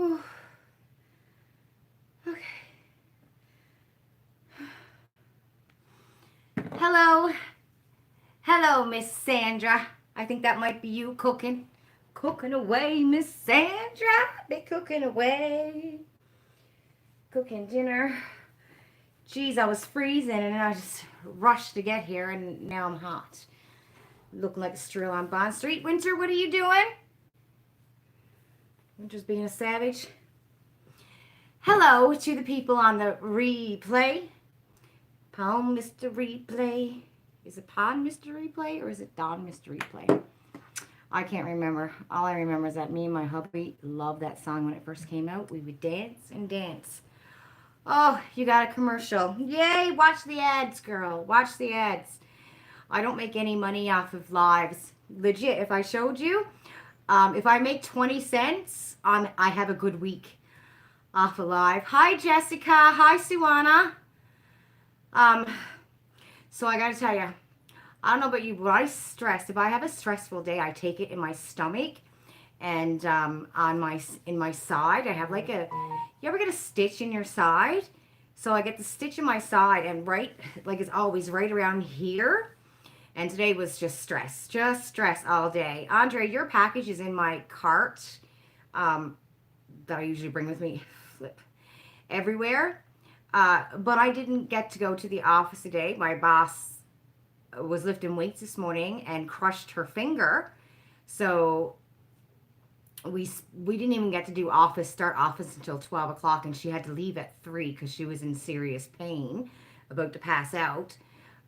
Whew. Okay. Hello. Hello, Miss Sandra. I think that might be you cooking. Cooking away, Miss Sandra. Be cooking away. Cooking dinner. Geez, I was freezing and I just rushed to get here and now I'm hot. Looking like a straw on Bond Street. Winter, what are you doing? Winter's being a savage. Hello to the people on the replay. Poem Mr. Replay. Is it Pod Mr. Replay or is it Don Mr. Replay? I can't remember. All I remember is that me and my hubby loved that song when it first came out. We would dance and dance. Oh, you got a commercial. Yay, watch the ads, girl. Watch the ads. I don't make any money off of lives. Legit, if I showed you, if I make 20 cents, I have a good week off of live. Hi, Jessica. Hi, Suana. Um, so I gotta tell you, I don't know about you, but I stress. If I have a stressful day, I take it in my stomach and in my side. I have like a. You ever get a stitch in your side? So I get the stitch in my side and right, like it's always right around here. And today was just stress all day. Andre, your package is in my cart that I usually bring with me. Flip everywhere. But I didn't get to go to the office today. My boss was lifting weights this morning and crushed her finger. So we didn't even get to do start office until 12 o'clock, and she had to leave at 3 because she was in serious pain, about to pass out.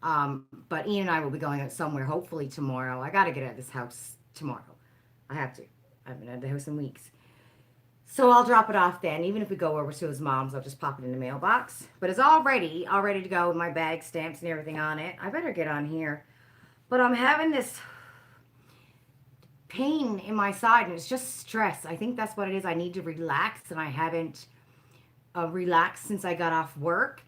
But Ian and I will be going out somewhere, hopefully tomorrow. I got to get out of this house tomorrow. I have to. I haven't out of the house in weeks. So I'll drop it off then. Even if we go over to his mom's, I'll just pop it in the mailbox. But it's all ready to go with my bag, stamps, and everything on it. I better get on here. But I'm having this pain in my side, and it's just stress. I think that's what it is. I need to relax, and I haven't relaxed since I got off work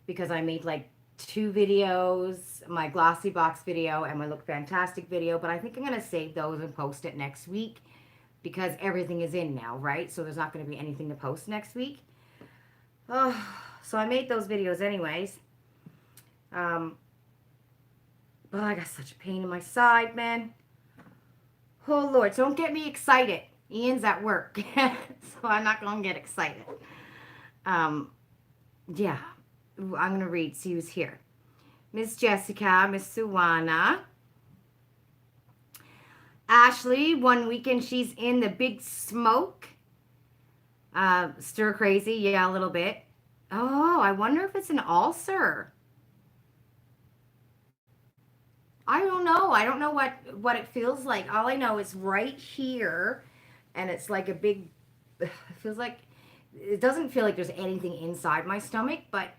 because I made like 2 videos, my glossy box video and my Look Fantastic video. But I think I'm going to save those and post it next week, because everything is in now, right? So there's not going to be anything to post next week. Oh, so I made those videos anyways. But I got such a pain in my side, man. Oh, Lord, don't get me excited. Ian's at work, so I'm not going to get excited. Yeah, I'm going to read, see who's here. Miss Jessica, Miss Suwana. Ashley, one weekend she's in the big smoke. Stir crazy, yeah, a little bit. Oh, I wonder if it's an ulcer. I don't know. I don't know what it feels like. All I know is right here, and it's like a big. It feels like it doesn't feel like there's anything inside my stomach, but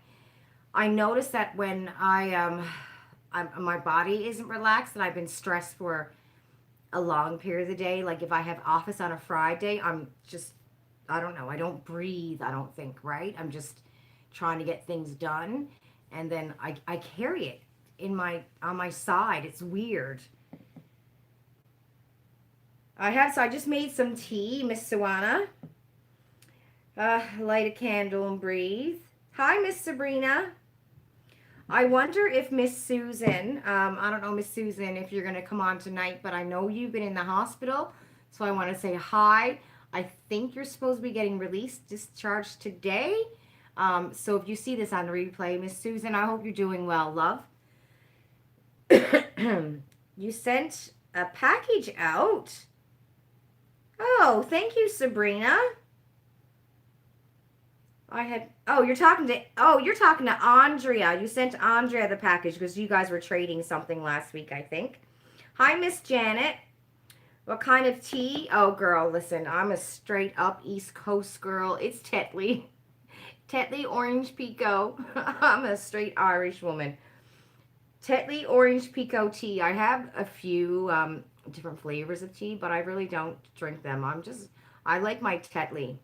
I notice that when my body isn't relaxed and I've been stressed for a long period of the day. Like if I have office on a Friday, I don't know, I don't breathe, I don't think, right? I'm just trying to get things done, and then I carry it on my side. It's weird. So I just made some tea, Miss Suwana. Light a candle and breathe. Hi, Miss Sabrina. I wonder if Miss Susan, I don't know, Miss Susan, if you're going to come on tonight, but I know you've been in the hospital, so I want to say hi. I think you're supposed to be getting discharged today. So if you see this on the replay, Miss Susan, I hope you're doing well, love. You sent a package out. Oh, thank you, Sabrina. You're talking to Andrea. You sent Andrea the package because you guys were trading something last week, I think. Hi, Miss Janet. What kind of tea? Oh, girl, listen, I'm a straight up East Coast girl. It's Tetley. Tetley Orange Pico. I'm a straight Irish woman. Tetley Orange Pico tea. I have a few different flavors of tea, but I really don't drink them. I like my Tetley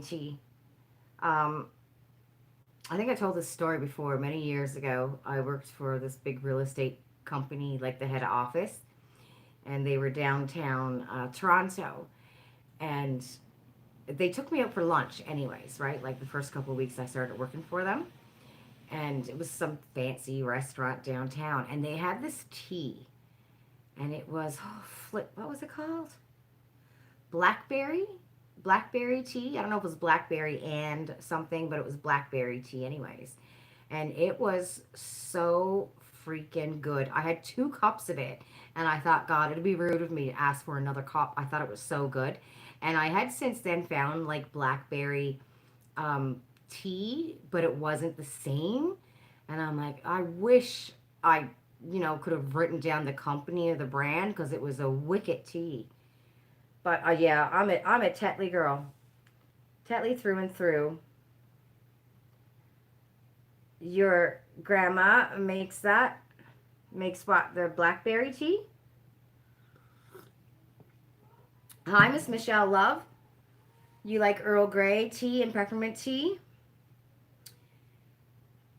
tea. I think I told this story before. Many years ago, I worked for this big real estate company, like the head office, and they were downtown Toronto. And they took me out for lunch anyways, right? Like the first couple of weeks I started working for them. And it was some fancy restaurant downtown. And they had this tea. And it was, oh, flip, what was it called? Blackberry? Blackberry tea? I don't know if it was blackberry and something, but it was blackberry tea anyways. And it was so freaking good. I had 2 cups of it, and I thought, God, it'd be rude of me to ask for another cup. I thought it was so good. And I had since then found like blackberry um, tea, but it wasn't the same. And I'm like, I wish I, could have written down the company or the brand because it was a wicked tea. But yeah, I'm a Tetley girl. Tetley through and through. Your grandma makes that. Makes what? The blackberry tea? Hi, Miss Michelle Love. You like Earl Grey tea and peppermint tea?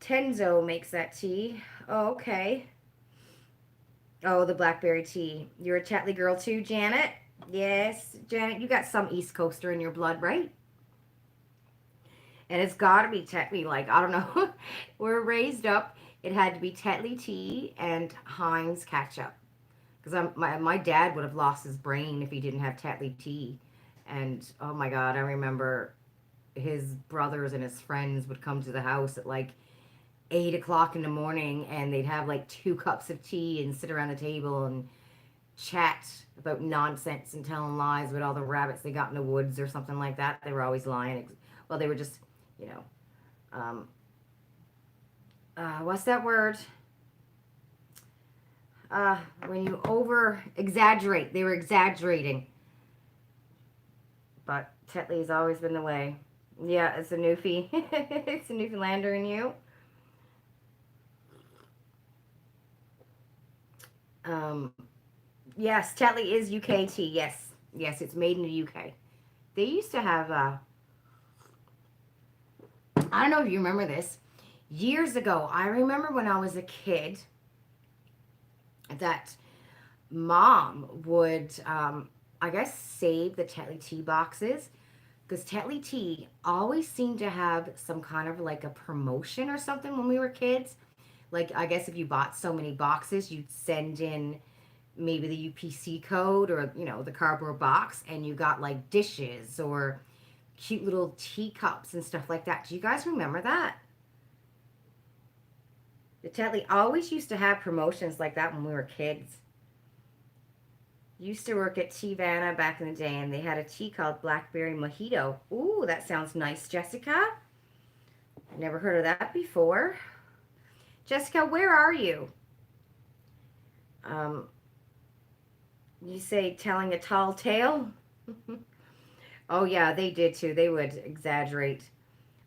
Tenzo makes that tea. Oh, okay. Oh, the blackberry tea. You're a Tetley girl too, Janet? Yes, Janet, you got some East Coaster in your blood, right? And it's got to be Tetley. Like, I don't know. We're raised up. It had to be Tetley tea and Heinz ketchup. Because my dad would have lost his brain if he didn't have Tetley tea. And oh my God, I remember his brothers and his friends would come to the house at like 8 o'clock in the morning, and they'd have like 2 cups of tea and sit around the table and chat about nonsense and telling lies about all the rabbits they got in the woods or something like that. They were always lying. Well, they were just, you know, um, what's that word? When you over exaggerate, they were exaggerating. But Tetley's always been the way. Yeah, it's a Newfie. It's a Newfoundlander in you. Um, yes, Tetley is UK tea. Yes, yes, it's made in the UK. They used to have. I don't know if you remember this. Years ago, I remember when I was a kid that mom would, I guess, save the Tetley tea boxes because Tetley tea always seemed to have some kind of like a promotion or something when we were kids. Like, I guess if you bought so many boxes, you'd send in maybe the UPC code or, the cardboard box, and you got like dishes or cute little teacups and stuff like that. Do you guys remember that? The Tetley always used to have promotions like that when we were kids. Used to work at Tivana back in the day, and they had a tea called Blackberry Mojito. Ooh, that sounds nice, Jessica. I never heard of that before. Jessica, where are you? Um, you say telling a tall tale? Oh, yeah, they did too. They would exaggerate.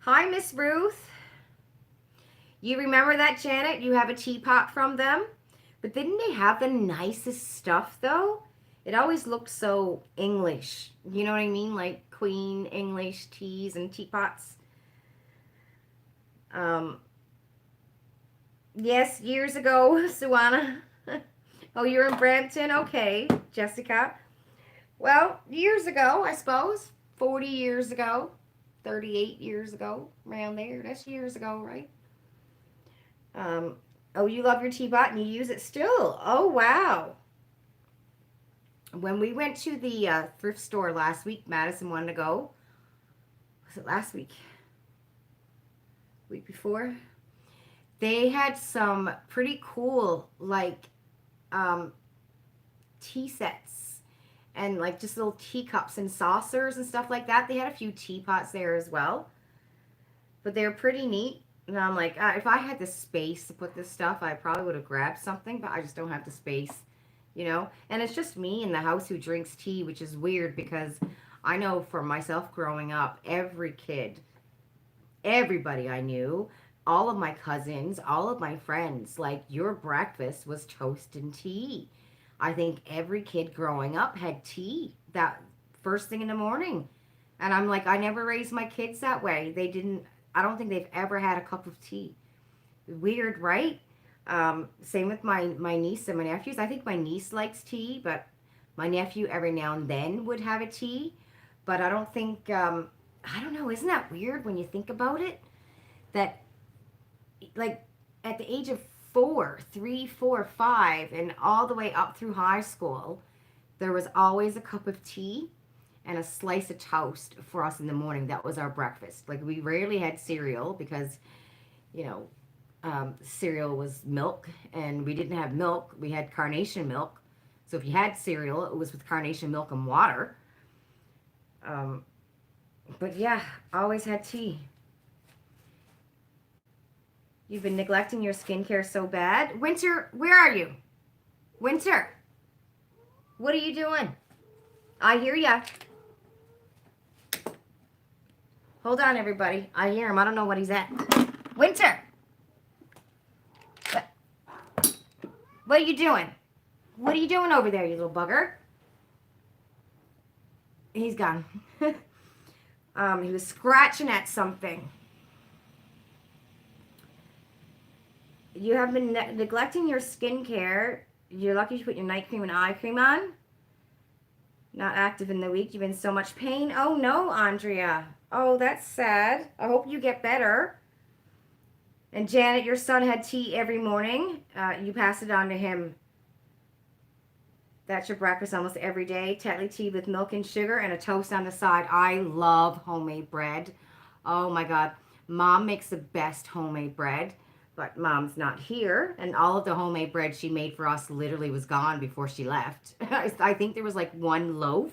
Hi, Miss Ruth. You remember that, Janet? You have a teapot from them? But didn't they have the nicest stuff, though? It always looked so English. You know what I mean? Like Queen English teas and teapots. Um, yes, years ago, Suana. Oh, you're in Brampton? Okay, Jessica. Well, years ago, I suppose. 40 years ago. 38 years ago. Around there. That's years ago, right? Um, oh, you love your teapot and you use it still. Oh, wow. When we went to the thrift store last week, Madison wanted to go. Was it last week? Week before? They had some pretty cool, like, um, tea sets and, like, just little teacups and saucers and stuff like that. They had a few teapots there as well. But they're pretty neat. And I'm like, if I had the space to put this stuff, I probably would have grabbed something, but I just don't have the space. And it's just me in the house who drinks tea, which is weird because I know for myself growing up, every kid, everybody I knew, all of my cousins, all of my friends, like your breakfast was toast and tea. I think every kid growing up had tea that first thing in the morning. And I'm like, I never raised my kids that way. They didn't, I don't think they've ever had a cup of tea. Weird, right? Same with my niece and my nephews. I think my niece likes tea, but my nephew every now and then would have a tea. but I don't think, I don't know, isn't that weird when you think about it? That, like, at the age of 4, 3, 4, 5, and all the way up through high school, there was always a cup of tea and a slice of toast for us in the morning. That was our breakfast. Like, we rarely had cereal because, you know, cereal was milk, and we didn't have milk. We had carnation milk. So if you had cereal, it was with carnation milk and water. Um, but yeah, always had tea. You've been neglecting your skincare so bad. Winter, where are you? Winter, what are you doing? I hear ya. Hold on, everybody. I hear him. I don't know what he's at. Winter! What are you doing? What are you doing over there, you little bugger? He's gone. He was scratching at something. You have been neglecting your skincare. You're lucky you put your night cream and eye cream on. Not active in the week. You've been in so much pain. Oh no, Andrea. Oh, that's sad. I hope you get better. And Janet, your son had tea every morning. You passed it on to him. That's your breakfast almost every day. Tetley tea with milk and sugar and a toast on the side. I love homemade bread. Oh my God. Mom makes the best homemade bread, but Mom's not here. And all of the homemade bread she made for us literally was gone before she left. I think there was like one loaf.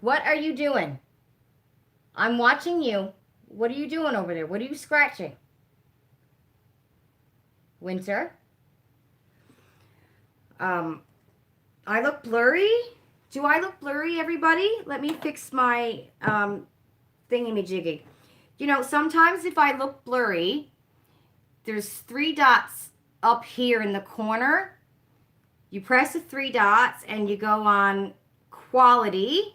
What are you doing? I'm watching you. What are you doing over there? What are you scratching? Winter? I look blurry? Do I look blurry, everybody? Let me fix my thingy-majiggy. You know, sometimes if I look blurry, there's 3 dots up here in the corner. You press the 3 dots and you go on quality.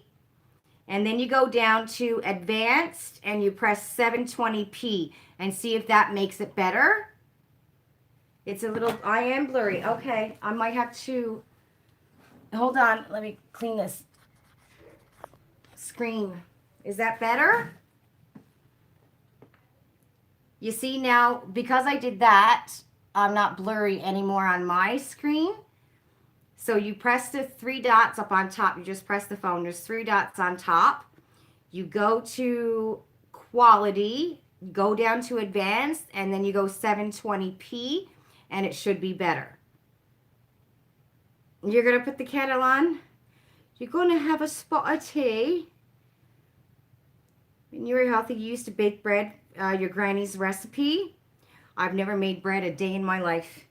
And then you go down to advanced and you press 720p and see if that makes it better. It's a little, I am blurry. Okay, I might have to, hold on, let me clean this screen. Is that better? You see now, because I did that, I'm not blurry anymore on my screen. So you press the 3 dots up on top. You just press the phone. There's 3 dots on top. You go to quality, go down to advanced, and then you go 720p, and it should be better. You're going to put the kettle on. You're going to have a spot of tea. When you were healthy, you used to bake bread, your granny's recipe. I've never made bread a day in my life.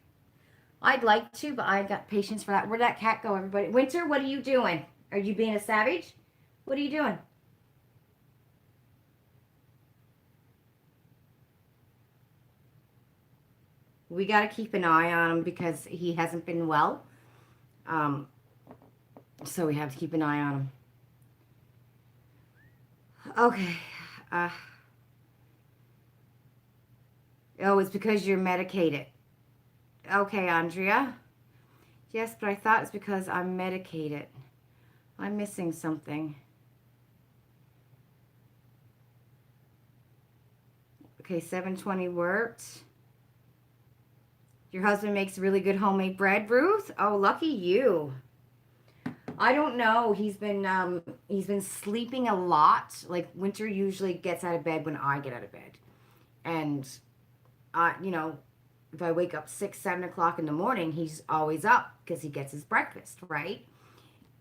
I'd like to, but I got patience for that. Where'd that cat go, everybody? Winter, what are you doing? Are you being a savage? What are you doing? We got to keep an eye on him because he hasn't been well. So we have to keep an eye on him. Okay. Oh, it's because you're medicated. Okay, Andrea. Yes, but I thought it's because I'm medicated. I'm missing something. Okay, 720 worked. Your husband makes really good homemade bread, Ruth? Oh, lucky you. I don't know. He's been sleeping a lot. Like, Winter usually gets out of bed when I get out of bed. And, you know, if I wake up 6, 7 o'clock in the morning, he's always up because he gets his breakfast, right?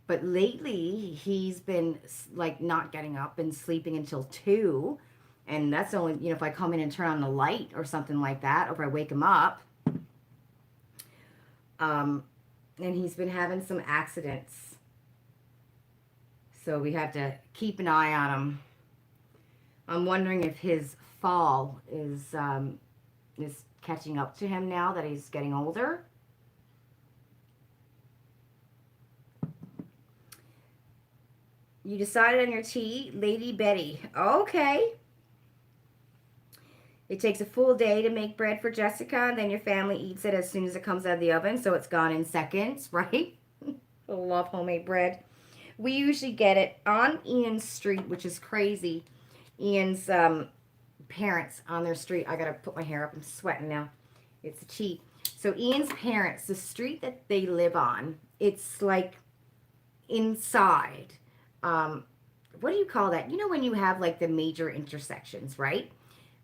But lately, he's been, like, not getting up and sleeping until 2. And that's only, you know, if I come in and turn on the light or something like that, or if I wake him up. And he's been having some accidents. So we have to keep an eye on him. I'm wondering if his fall is catching up to him now that he's getting older. You decided on your tea, Lady Betty. Okay. It takes a full day to make bread for Jessica, and then your family eats it as soon as it comes out of the oven, so it's gone in seconds, right? I love homemade bread. We usually get it on Ian's street, which is crazy. Ian's parents on their street. I gotta put my hair up. I'm sweating now. It's a cheat. So Ian's parents, the street that they live on, it's like inside. Um, what do you call that? You know when you have like the major intersections, right?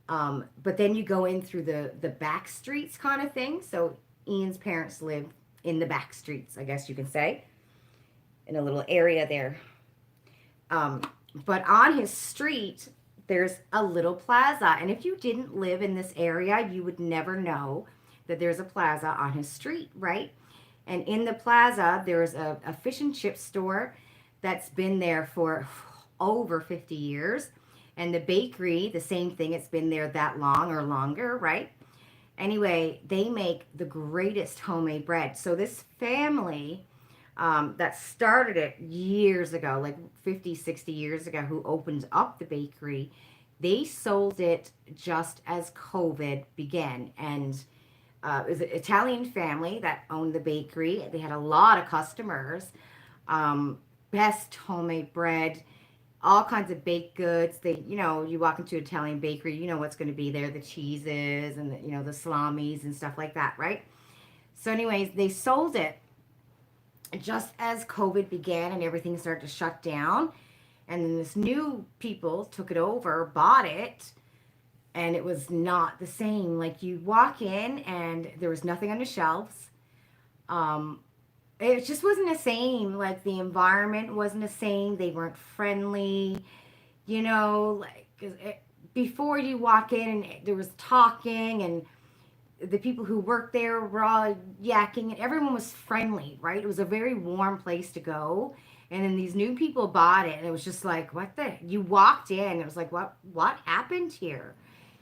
But then you go in through the back streets kind of thing. So Ian's parents live in the back streets, I guess you can say, in a little area there. Um, but on his street, there's a little plaza. And if you didn't live in this area, you would never know that there's a plaza on his street, right? And in the plaza, there's a fish and chip store that's been there for over 50 years. And the bakery, the same thing, it's been there that long or longer, right? Anyway, they make the greatest homemade bread. So this family that started it years ago, like 50, 60 years ago, who opened up the bakery, they sold it just as COVID began. And it was an Italian family that owned the bakery. They had a lot of customers. Best homemade bread, all kinds of baked goods. They, you walk into an Italian bakery, you know what's going to be there, the cheeses and the salamis and stuff like that, right? So anyways, they sold it just as COVID began and everything started to shut down. And then this new people took it over, bought it, and it was not the same. Like you walk in and there was nothing on the shelves. Um, it just wasn't the same. Like the environment wasn't the same. They weren't friendly. Like before you walk in, and there was talking, and the people who worked there were all yakking, and everyone was friendly, right? It was a very warm place to go. And then these new people bought it, and it was just like, what the? You walked in, it was like, what happened here?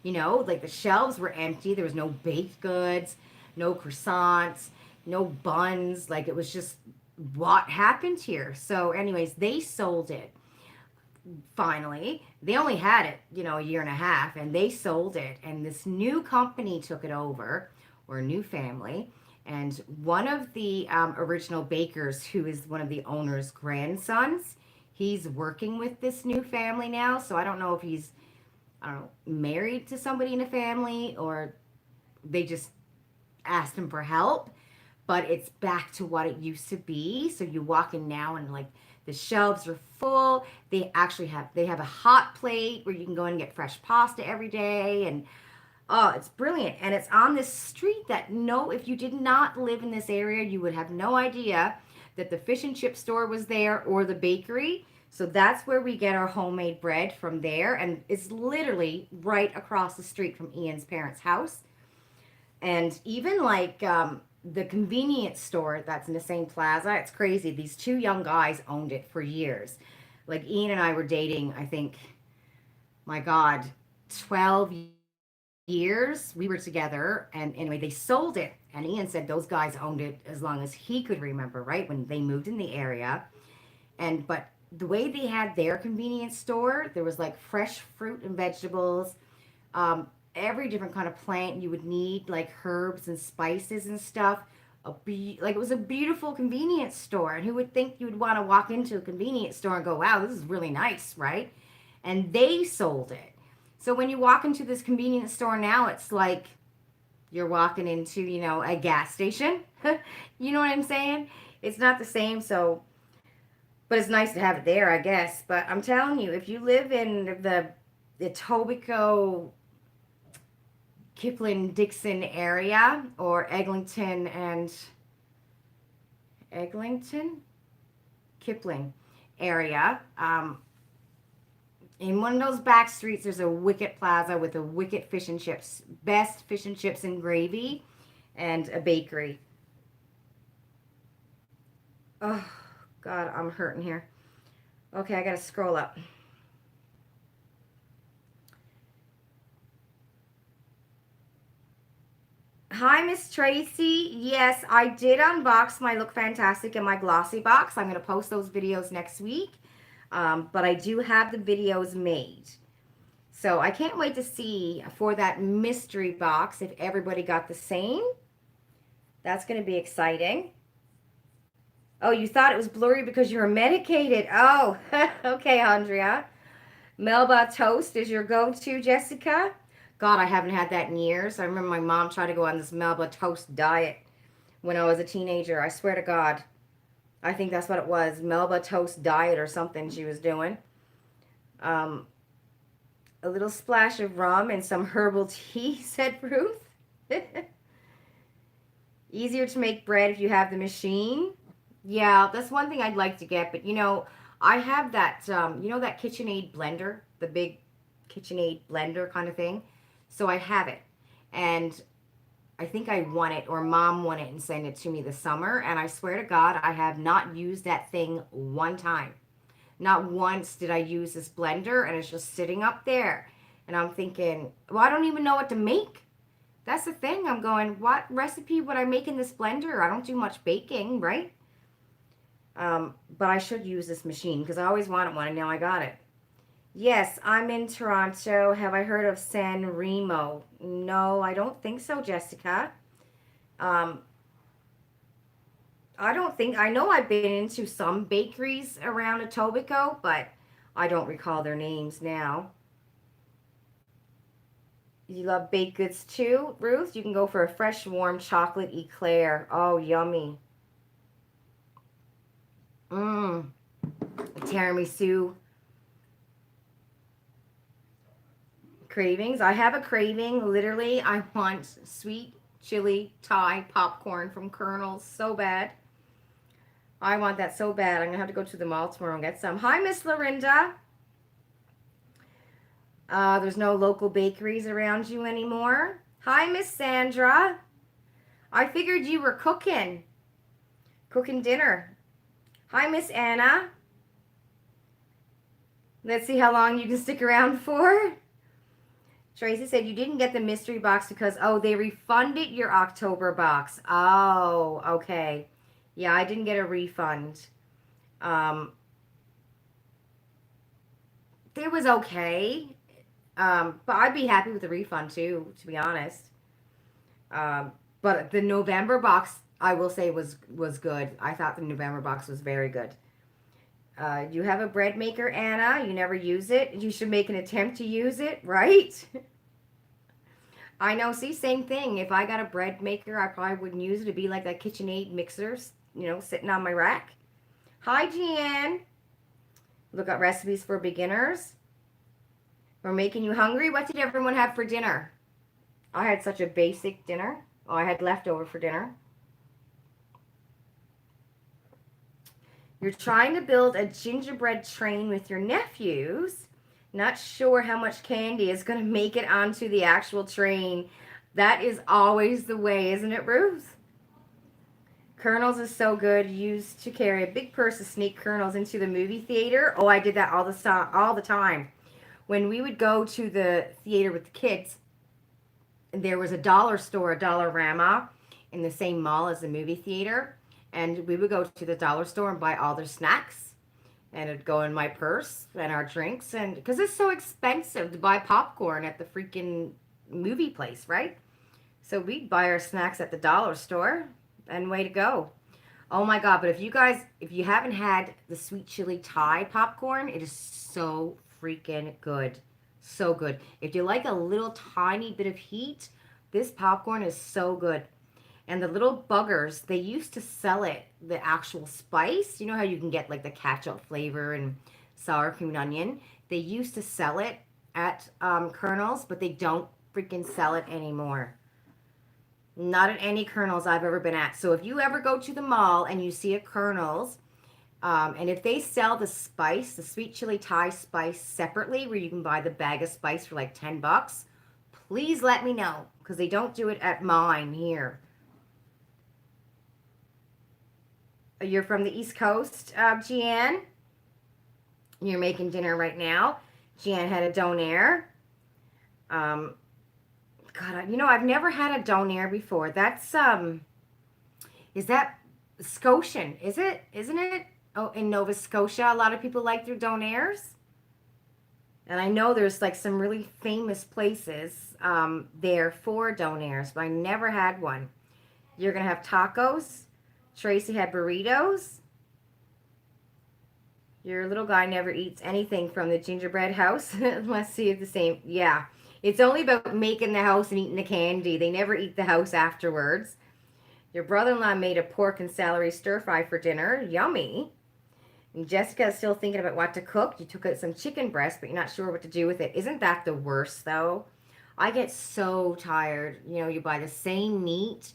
Like the shelves were empty. There was no baked goods, no croissants, no buns. Like it was just, what happened here? So, anyways, they sold it finally. They only had it, a year and a half, and they sold it. And this new company took it over, or a new family. And one of the original bakers, who is one of the owner's grandsons, he's working with this new family now. So I don't know if he's, I don't know, married to somebody in the family, or they just asked him for help. But it's back to what it used to be. So you walk in now and like the shelves are full. They have a hot plate where you can go and get fresh pasta every day, and oh, it's brilliant. And it's on this street that, no, if you did not live in this area, you would have no idea that the fish and chip store was there, or the bakery. So that's where we get our homemade bread, from there. And it's literally right across the street from Ian's parents' house. And even like the convenience store that's in the same plaza, it's crazy. These two young guys owned it for years. Like Ian and I were dating, I think, my God, 12 years we were together. And anyway, they sold it. And Ian said those guys owned it as long as he could remember, right? When they moved in the area. But the way they had their convenience store, there was like fresh fruit and vegetables, every different kind of plant you would need, like herbs and spices and stuff. Like it was a beautiful convenience store. And who would think you would want to walk into a convenience store and go, wow, this is really nice, right? And they sold it. So when you walk into this convenience store now, it's like you're walking into, a gas station. You know what I'm saying? It's not the same. So, but it's nice to have it there, I guess. But I'm telling you, if you live in the Etobicoke, Kipling, Dixon area, or Kipling area, in one of those back streets, there's a wicked plaza with a wicked fish and chips, best fish and chips and gravy, and a bakery. Oh, God, I'm hurting here. Okay, I gotta scroll up. Hi, Miss Tracy. Yes, I did unbox my Look Fantastic and my Glossy box. I'm going to post those videos next week. But I do have the videos made. So I can't wait to see for that mystery box if everybody got the same. That's going to be exciting. Oh, you thought it was blurry because you were medicated. Oh, okay, Andrea. Melba toast is your go-to, Jessica? God, I haven't had that in years. I remember my mom tried to go on this Melba toast diet when I was a teenager. I swear to God. I think that's what it was. Melba toast diet or something she was doing. Um, a little splash of rum and some herbal tea, said Ruth. Easier to make bread if you have the machine. Yeah, that's one thing I'd like to get. But, I have that, that KitchenAid blender, the big KitchenAid blender kind of thing. So I have it. And I think I won it, or mom won it and sent it to me this summer. And I swear to God, I have not used that thing one time. Not once did I use this blender, and it's just sitting up there. And I'm thinking, well, I don't even know what to make. That's the thing. I'm going, what recipe would I make in this blender? I don't do much baking, right? But I should use this machine because I always wanted one, and now I got it. Yes, I'm in Toronto. Have I heard of San Remo? No, I don't think so, Jessica. Um, I don't think, I know I've been into some bakeries around Etobicoke, but I don't recall their names now. You love baked goods too, Ruth? You can go for a fresh, warm chocolate eclair. Oh, yummy. Mmm. Tiramisu. Cravings. I have a craving. Literally, I want sweet chili Thai popcorn from Colonel's so bad. I want that so bad. I'm going to have to go to the mall tomorrow and get some. Hi, Miss Lorinda. There's no local bakeries around you anymore. Hi, Miss Sandra. I figured you were cooking dinner. Hi, Miss Anna. Let's see how long you can stick around for. Tracy said you didn't get the mystery box because, they refunded your October box. Oh, okay. Yeah, I didn't get a refund. It was okay. But I'd be happy with the refund too, to be honest. But the November box, I will say, was good. I thought the November box was very good. You have a bread maker, Anna. You never use it. You should make an attempt to use it, right? I know. See, same thing. If I got a bread maker, I probably wouldn't use it. It'd be like that KitchenAid mixer, sitting on my rack. Hi, Jeanne. Look up recipes for beginners. We're making you hungry. What did everyone have for dinner? I had such a basic dinner. Oh, I had leftover for dinner. You're trying to build a gingerbread train with your nephews. Not sure how much candy is going to make it onto the actual train. That is always the way, isn't it, Ruth? Kernels is so good. Used to carry a big purse to sneak kernels into the movie theater. Oh, I did that all the time. When we would go to the theater with the kids, there was a dollar store, a Dollarama, in the same mall as the movie theater. And we would go to the dollar store and buy all their snacks. And it'd go in my purse and our drinks. And because it's so expensive to buy popcorn at the freaking movie place, right? So we'd buy our snacks at the dollar store. And way to go. Oh my God. But if you haven't had the sweet chili Thai popcorn, it is so freaking good. So good. If you like a little tiny bit of heat, this popcorn is so good. And the little buggers, they used to sell it, the actual spice. You know how you can get like the ketchup flavor and sour cream and onion? They used to sell it at Colonel's, but they don't freaking sell it anymore. Not at any Colonel's I've ever been at. So if you ever go to the mall and you see a Colonel's, and if they sell the spice, the sweet chili Thai spice separately, where you can buy the bag of spice for like $10, please let me know, because they don't do it at mine here. You're from the East Coast, Jeanne. You're making dinner right now. Jeanne had a donair. God, I've never had a donair before. That's is that Scotian? Isn't it? Oh, in Nova Scotia, a lot of people like their donairs. And I know there's like some really famous places there for donairs, but I never had one. You're gonna have tacos. Tracy had burritos. Your little guy never eats anything from the gingerbread house. Let's see if the same. Yeah. It's only about making the house and eating the candy. They never eat the house afterwards. Your brother-in-law made a pork and celery stir fry for dinner. Yummy. And Jessica's still thinking about what to cook. You took out some chicken breast, but you're not sure what to do with it. Isn't that the worst, though? I get so tired. You know, you buy the same meat.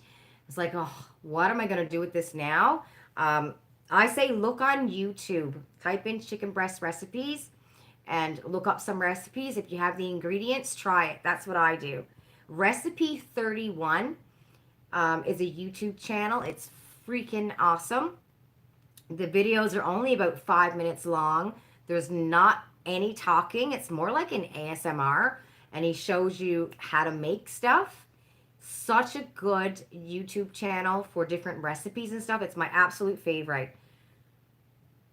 It's like, oh, what am I going to do with this now? I say look on YouTube. Type in chicken breast recipes and look up some recipes. If you have the ingredients, try it. That's what I do. Recipe 31 is a YouTube channel. It's freaking awesome. The videos are only about 5 minutes long. There's not any talking. It's more like an ASMR, and he shows you how to make stuff. Such a good YouTube channel for different recipes and stuff. It's my absolute favorite.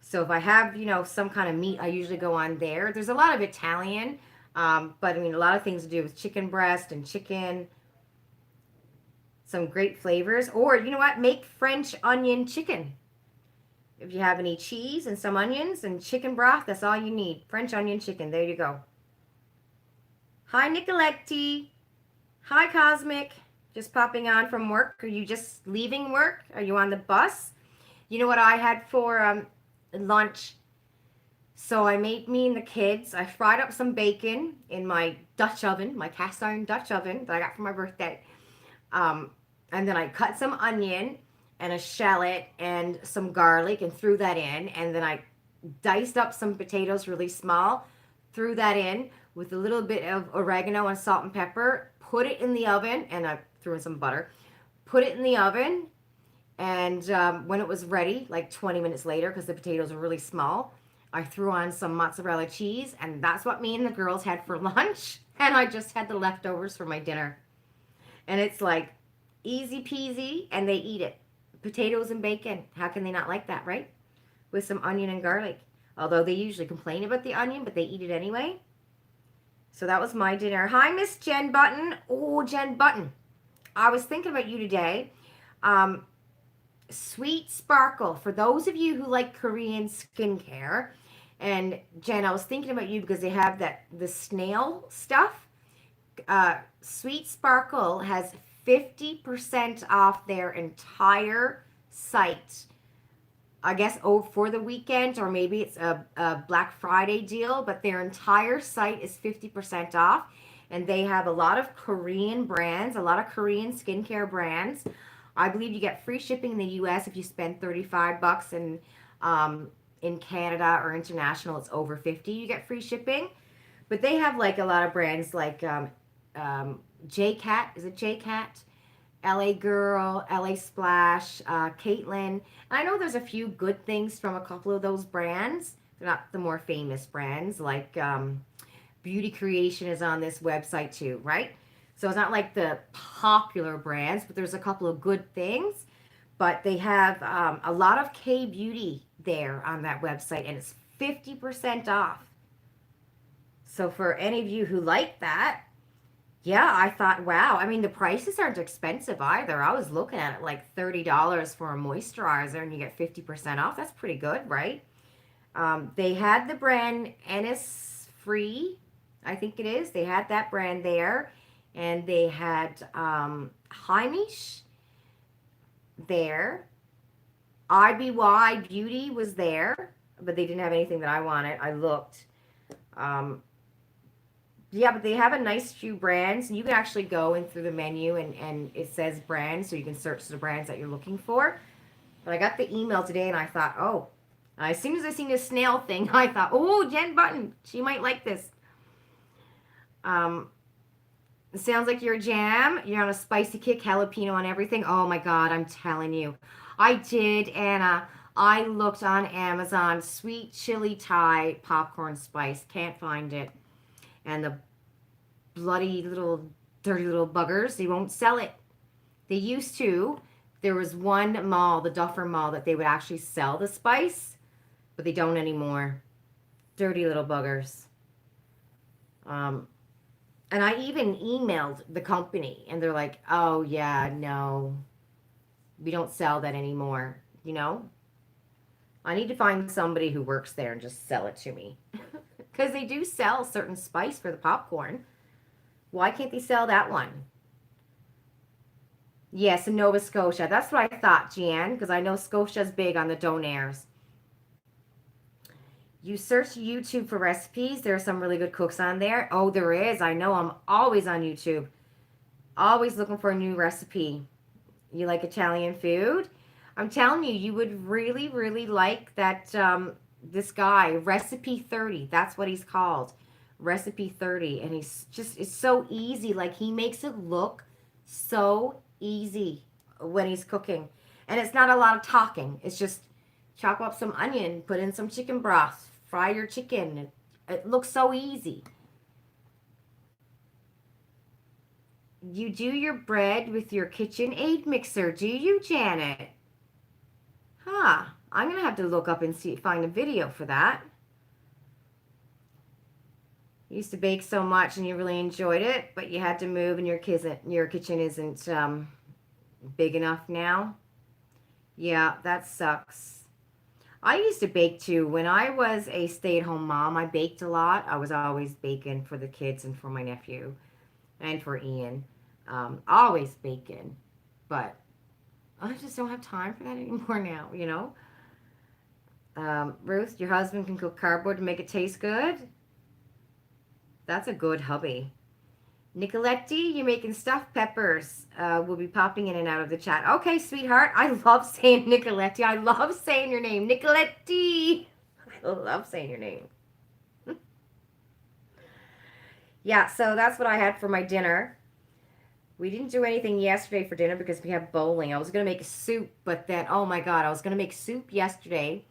So if I have, you know, some kind of meat, I usually go on there. There's a lot of Italian, but I mean, a lot of things to do with chicken breast and chicken. Some great flavors. Or, you know what? Make French onion chicken. If you have any cheese and some onions and chicken broth, that's all you need. French onion chicken. There you go. Hi, Nicoletti. Hi, Cosmic. Just popping on from work. Are you just leaving work? Are you on the bus? You know what I had for lunch? So I made me and the kids. I fried up some bacon in my Dutch oven, my cast iron Dutch oven that I got for my birthday. And then I cut some onion and a shallot and some garlic and threw that in. And then I diced up some potatoes really small, threw that in with a little bit of oregano and salt and pepper, put it in the oven, and I threw in some butter, put it in the oven. And when it was ready, like 20 minutes later, because the potatoes were really small, I threw on some mozzarella cheese, and that's what me and the girls had for lunch. And I just had the leftovers for my dinner. And it's like easy peasy, and they eat it. Potatoes and bacon. How can they not like that, right? With some onion and garlic. Although they usually complain about the onion, but they eat it anyway. So that was my dinner. Hi, Miss Jen Button. Oh, Jen Button. I was thinking about you today. Sweet Sparkle. For those of you who like Korean skincare, and Jen, I was thinking about you because they have the snail stuff. Sweet Sparkle has 50% off their entire site. I guess for the weekend, or maybe it's a Black Friday deal, but their entire site is 50% off. And they have a lot of Korean brands, a lot of Korean skincare brands. I believe you get free shipping in the US if you spend $35, and in Canada or international, it's over 50. You get free shipping. But they have like a lot of brands like J-Cat. Is it J-Cat? LA Girl, LA Splash, Caitlin. And I know there's a few good things from a couple of those brands. They're not the more famous brands, like Beauty Creation is on this website too, right? So it's not like the popular brands, but there's a couple of good things. But they have a lot of K-Beauty there on that website, and it's 50% off. So for any of you who like that, yeah, I thought, wow. I mean, the prices aren't expensive either. I was looking at it like $30 for a moisturizer, and you get 50% off. That's pretty good, right? They had the brand Innisfree, I think it is. They had that brand there. And they had Heimish there. IBY Beauty was there, but they didn't have anything that I wanted. I looked. Yeah, but they have a nice few brands. And you can actually go in through the menu, and it says brands, so you can search the brands that you're looking for. But I got the email today, and I thought, oh. As soon as I seen this snail thing, I thought, oh, Jen Button, she might like this. It sounds like you're a jam. You're on a spicy kick, jalapeno on everything. Oh my God, I'm telling you. I did, Anna. I looked on Amazon, sweet chili Thai popcorn spice. Can't find it. And the bloody little, dirty little buggers, they won't sell it. They used to. There was one mall, the Duffer Mall, that they would actually sell the spice, but they don't anymore. Dirty little buggers. And I even emailed the company, and they're like, oh, yeah, no, we don't sell that anymore, you know? I need to find somebody who works there and just sell it to me. Because they do sell certain spice for the popcorn. Why can't they sell that one? Yes, in Nova Scotia. That's what I thought, Jan, because I know Scotia's big on the donaires. You search YouTube for recipes. There are some really good cooks on there. Oh, there is. I know. I'm always on YouTube. Always looking for a new recipe. You like Italian food? I'm telling you, you would really, really like that. This guy, Recipe 30. That's what he's called, Recipe 30, and it's so easy. Like he makes it look so easy when he's cooking, and it's not a lot of talking. It's just chop up some onion, put in some chicken broth, fry your chicken. It looks so easy. You do your bread with your KitchenAid mixer, do you, Janet? Huh. I'm going to have to look up and find a video for that. You used to bake so much and you really enjoyed it, but you had to move and your kitchen isn't big enough now. Yeah, that sucks. I used to bake too. When I was a stay-at-home mom, I baked a lot. I was always baking for the kids and for my nephew and for Ian. Always baking. But I just don't have time for that anymore now, you know? Ruth, your husband can cook cardboard to make it taste good? That's a good hubby. Nicoletti, you're making stuffed peppers. We'll be popping in and out of the chat. Okay, sweetheart. I love saying Nicoletti. I love saying your name. Nicoletti. I love saying your name. Yeah, so that's what I had for my dinner. We didn't do anything yesterday for dinner because we have bowling. I was going to make soup, but then, oh my God, I was going to make soup yesterday.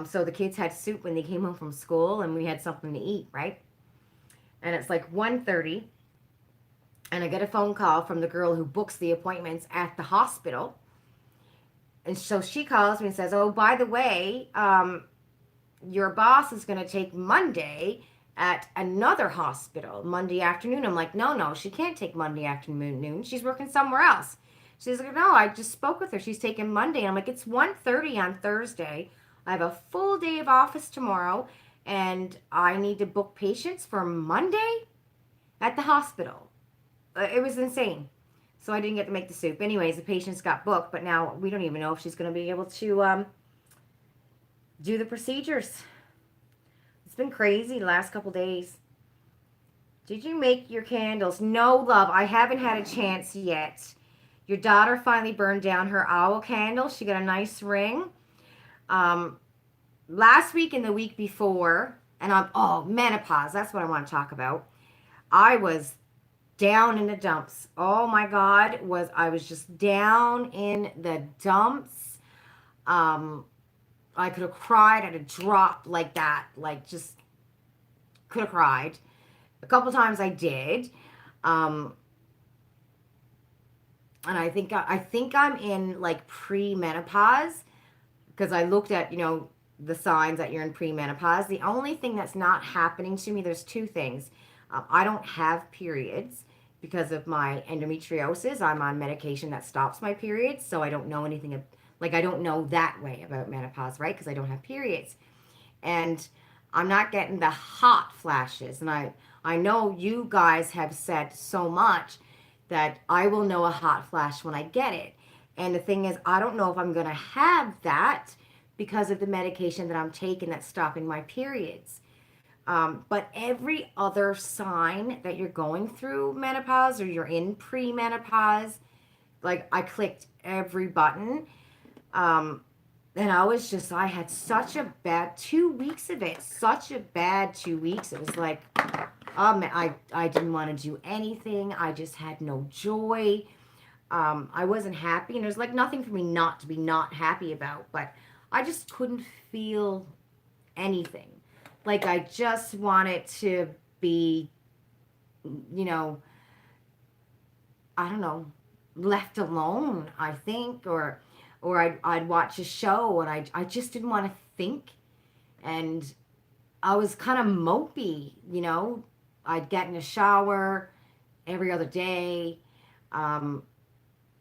So the kids had soup when they came home from school and we had something to eat, right? And it's like 1:30 and I get a phone call from the girl who books the appointments at the hospital. And so she calls me and says, oh, by the way, your boss is going to take Monday at another hospital Monday afternoon. I'm like, no, she can't take Monday afternoon. She's working somewhere else. She's like, no, I just spoke with her. She's taking Monday. I'm like, it's 1:30 on Thursday. I have a full day of office tomorrow, and I need to book patients for Monday at the hospital. It was insane. So I didn't get to make the soup. Anyways, the patients got booked, but now we don't even know if she's going to be able to do the procedures. It's been crazy the last couple days. Did you make your candles? No, love, I haven't had a chance yet. Your daughter finally burned down her owl candle. She got a nice ring. Last week and the week before, and menopause. That's what I want to talk about. I was down in the dumps. Oh my God, I was just down in the dumps. I could have cried at a drop like that, like just could have cried. A couple times I did. And I think I'm in like pre-menopause because I looked at, the signs that you're in pre-menopause. The only thing that's not happening to me, there's two things. I don't have periods because of my endometriosis. I'm on medication that stops my periods, so I don't know anything. Like, I don't know that way about menopause, right? Because I don't have periods. And I'm not getting the hot flashes. And I know you guys have said so much that I will know a hot flash when I get it. And the thing is, I don't know if I'm going to have that because of the medication that I'm taking that's stopping my periods. But every other sign that you're going through menopause or you're in pre-menopause, like I clicked every button. And I had such a bad 2 weeks of it, such a bad 2 weeks. It was like, I didn't want to do anything. I just had no joy. I wasn't happy. And there's like nothing for me not to be not happy about, but I just couldn't feel anything. Like I just wanted to be, I don't know, left alone, I think, or I'd watch a show and I just didn't want to think. And I was kind of mopey, I'd get in a shower every other day.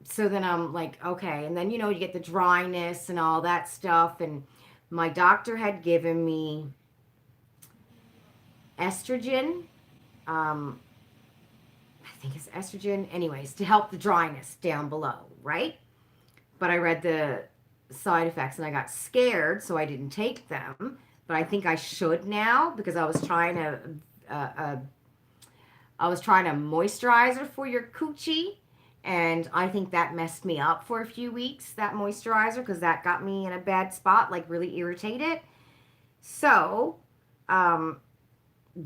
So then I'm like, okay. And then, you get the dryness and all that stuff. And My doctor had given me estrogen. Um, I think it's estrogen, anyways, to help the dryness down below, right? But I read the side effects and I got scared, so I didn't take them. But I think I should now because uh, uh, I was trying a moisturizer for your coochie, and I think that messed me up for a few weeks. That moisturizer, because that got me in a bad spot, like really irritated. So, um,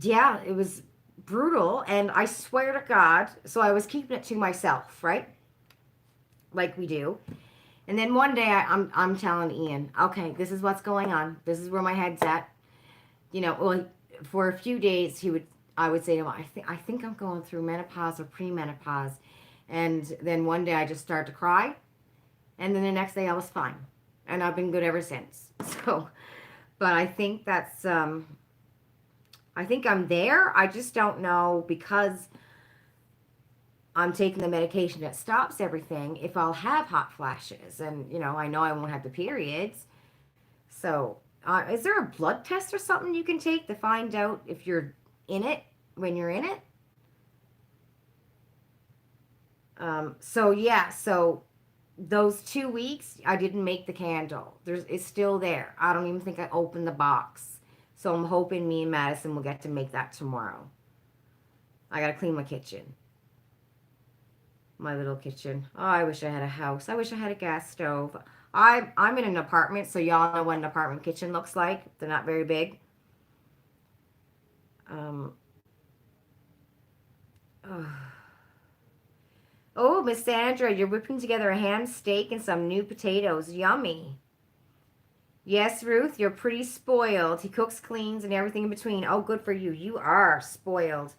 yeah, it was brutal, and I swear to God, so I was keeping it to myself, right? Like we do. And then one day I'm telling Ian, okay, this is what's going on. This is where my head's at. You know, well, for a few days I would say to him, I think I'm going through menopause or premenopause. And then one day I just started to cry, and then the next day I was fine. And I've been good ever since. So, but I think I think I'm there. I just don't know because I'm taking the medication that stops everything if I'll have hot flashes. And, I know I won't have the periods. So, is there a blood test or something you can take to find out if you're in it when you're in it? So yeah, so those 2 weeks, I didn't make the candle. It's still there. I don't even think I opened the box. So I'm hoping me and Madison will get to make that tomorrow. I gotta clean my kitchen. My little kitchen. Oh, I wish I had a house. I wish I had a gas stove. I'm in an apartment, so y'all know what an apartment kitchen looks like. They're not very big. Um, oh. Oh, Miss Sandra, you're whipping together a ham steak and some new potatoes. Yummy. Yes, Ruth, you're pretty spoiled. He cooks, cleans, and everything in between. Oh, good for you. You are spoiled.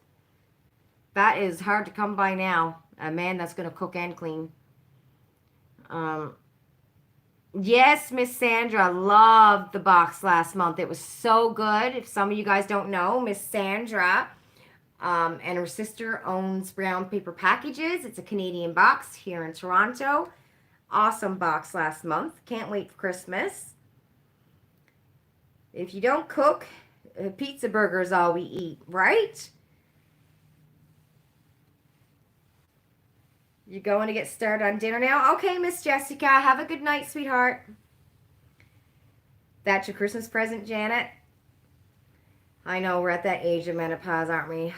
That is hard to come by now. A man that's going to cook and clean. Um, yes, Miss Sandra, loved the box last month. It was so good. If some of you guys don't know, Miss Sandra and her sister owns Brown Paper Packages. It's a Canadian box here in Toronto. Awesome box last month. Can't wait for Christmas. If you don't cook, pizza burger is all we eat, right? You're going to get started on dinner now? Okay, Miss Jessica. Have a good night, sweetheart. That's your Christmas present, Janet? I know, we're at that age of menopause, aren't we?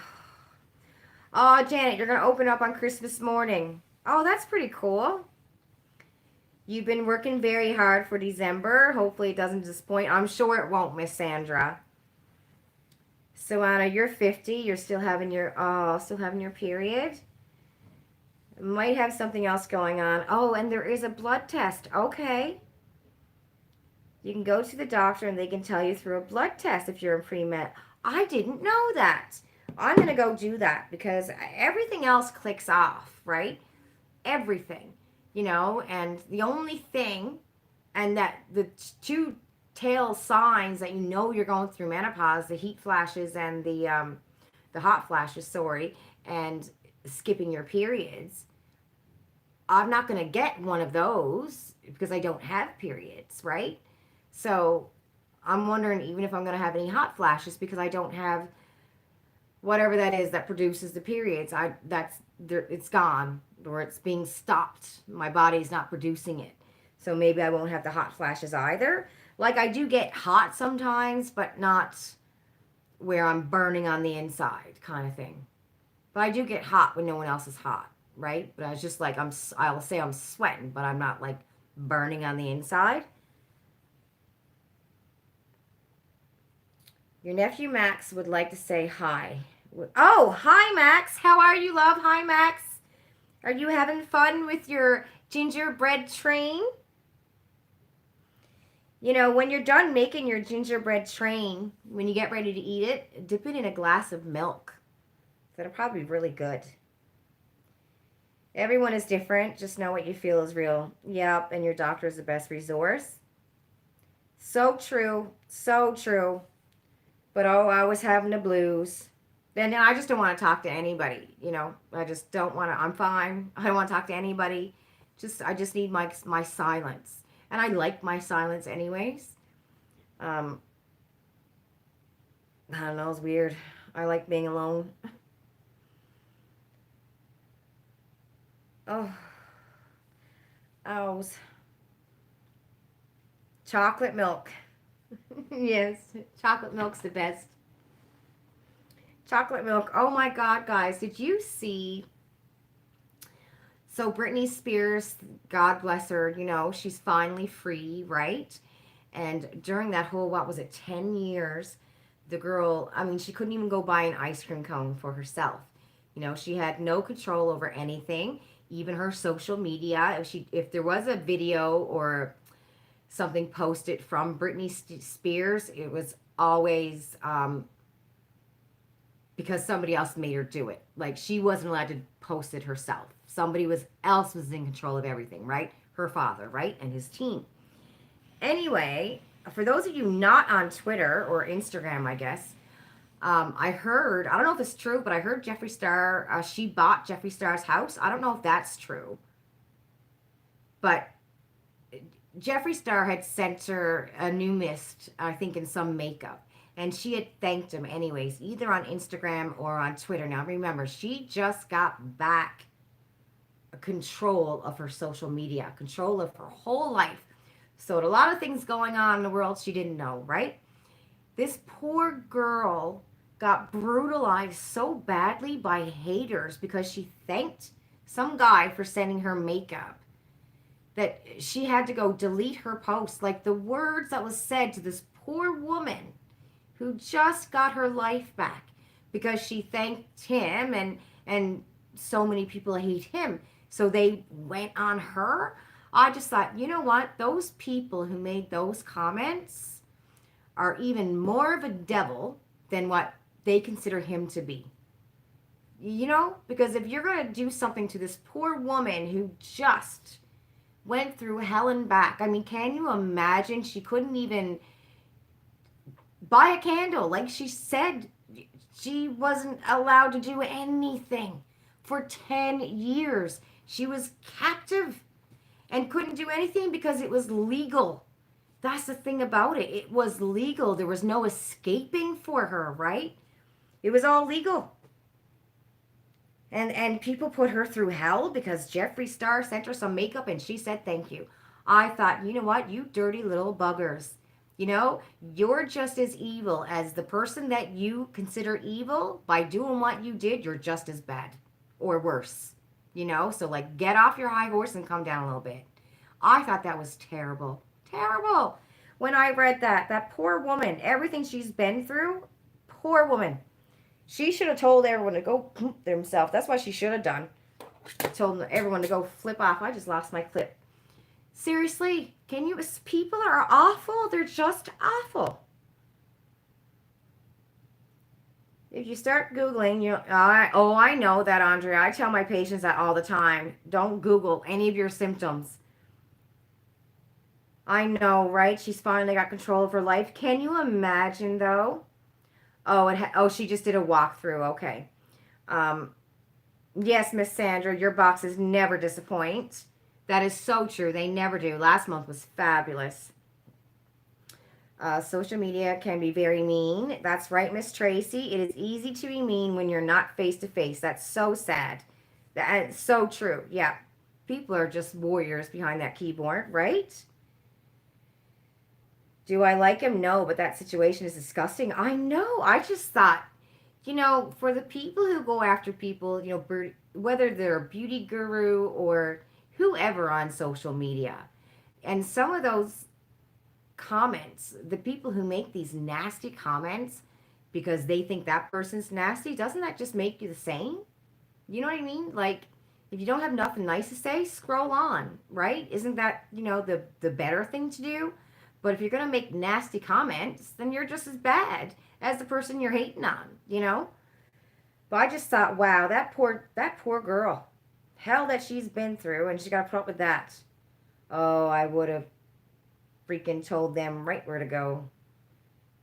Oh, Janet, you're going to open up on Christmas morning. Oh, that's pretty cool. You've been working very hard for December. Hopefully it doesn't disappoint. I'm sure it won't, Miss Sandra. So Anna, you're 50. You're still having your period. Might have something else going on. Oh, and there is a blood test. Okay. You can go to the doctor and they can tell you through a blood test if you're in pre-med. I didn't know that. I'm going to go do that because everything else clicks off, right? Everything, and the only thing, and that the two tail signs that you're going through menopause, the heat flashes and the hot flashes, sorry, and skipping your periods. I'm not going to get one of those because I don't have periods, right? So I'm wondering even if I'm going to have any hot flashes because I don't have whatever that is that produces the periods. It's gone or it's being stopped. My body's not producing it. So maybe I won't have the hot flashes either. Like I do get hot sometimes, but not where I'm burning on the inside kind of thing. But I do get hot when no one else is hot, right? But I was just like, I'll say I'm sweating, but I'm not like burning on the inside. Your nephew Max would like to say hi. Oh, hi Max. How are you, love? Hi Max. Are you having fun with your gingerbread train? When you're done making your gingerbread train, when you get ready to eat it, dip it in a glass of milk. That'll probably be really good. Everyone is different. Just know what you feel is real. Yep, and your doctor is the best resource. So true. So true. But I was having the blues. Then I just don't want to talk to anybody, I just don't want to. I'm fine. I don't want to talk to anybody. I just need my silence. And I like my silence anyways. Um, I don't know, it's weird. I like being alone. Oh, oh, chocolate milk. Yes, chocolate milk's the best. Chocolate milk. Oh my God, guys, did you see? So Britney Spears, God bless her, she's finally free, right? And during that whole, what was it, 10 years, the girl, I mean, she couldn't even go buy an ice cream cone for herself. She had no control over anything, even her social media. If there was a video or something posted from Britney Spears, it was always because somebody else made her do it. Like she wasn't allowed to post it herself. Else was in control of everything, right? Her father, right? And his team. Anyway, for those of you not on Twitter or Instagram, I guess, I heard, I don't know if it's true, but I heard Jeffree Star, she bought Jeffree Star's house. I don't know if that's true. But Jeffree Star had sent her a new mist, I think, in some makeup. And she had thanked him anyways, either on Instagram or on Twitter. Now remember, she just got back control of her social media, control of her whole life. So a lot of things going on in the world she didn't know, right? This poor girl got brutalized so badly by haters because she thanked some guy for sending her makeup that she had to go delete her post. Like the words that was said to this poor woman who just got her life back because she thanked him, and so many people hate him. So they went on her. I just thought, you know what? Those people who made those comments are even more of a devil than what they consider him to be. Because if you're going to do something to this poor woman who just went through hell and back, I mean, can you imagine? She couldn't even buy a candle. Like she said, she wasn't allowed to do anything for 10 years. She was captive and couldn't do anything because it was legal. That's the thing about it. It was legal. There was no escaping for her, right? It was all legal. And people put her through hell because Jeffree Star sent her some makeup and she said thank you. I thought, you know what? You dirty little buggers. You're just as evil as the person that you consider evil. By doing what you did, you're just as bad or worse. So like get off your high horse and come down a little bit. I thought that was terrible. Terrible. When I read that poor woman, everything she's been through, poor woman. She should have told everyone to go poop themselves. That's what she should have done. Told everyone to go flip off. I just lost my clip. Seriously, people are awful. They're just awful. If you start Googling, I know that, Andrea. I tell my patients that all the time. Don't Google any of your symptoms. I know, right? She's finally got control of her life. Can you imagine, though? Oh, she just did a walkthrough. Okay. Um, yes, Miss Sandra, your boxes never disappoint. That is so true. They never do. Last month was fabulous. Social media can be very mean. That's right, Miss Tracy. It is easy to be mean when you're not face to face. That's so sad. That's so true. Yeah. People are just warriors behind that keyboard, right? Do I like him? No, but that situation is disgusting. I know. I just thought, for the people who go after people, whether they're a beauty guru or whoever on social media, and some of those comments, the people who make these nasty comments because they think that person's nasty, doesn't that just make you the same? You know what I mean? Like, if you don't have nothing nice to say, scroll on, right? Isn't that, the better thing to do? But if you're going to make nasty comments, then you're just as bad as the person you're hating on. But I just thought, wow, that poor girl. Hell that she's been through, and she got to put up with that. Oh, I would have freaking told them right where to go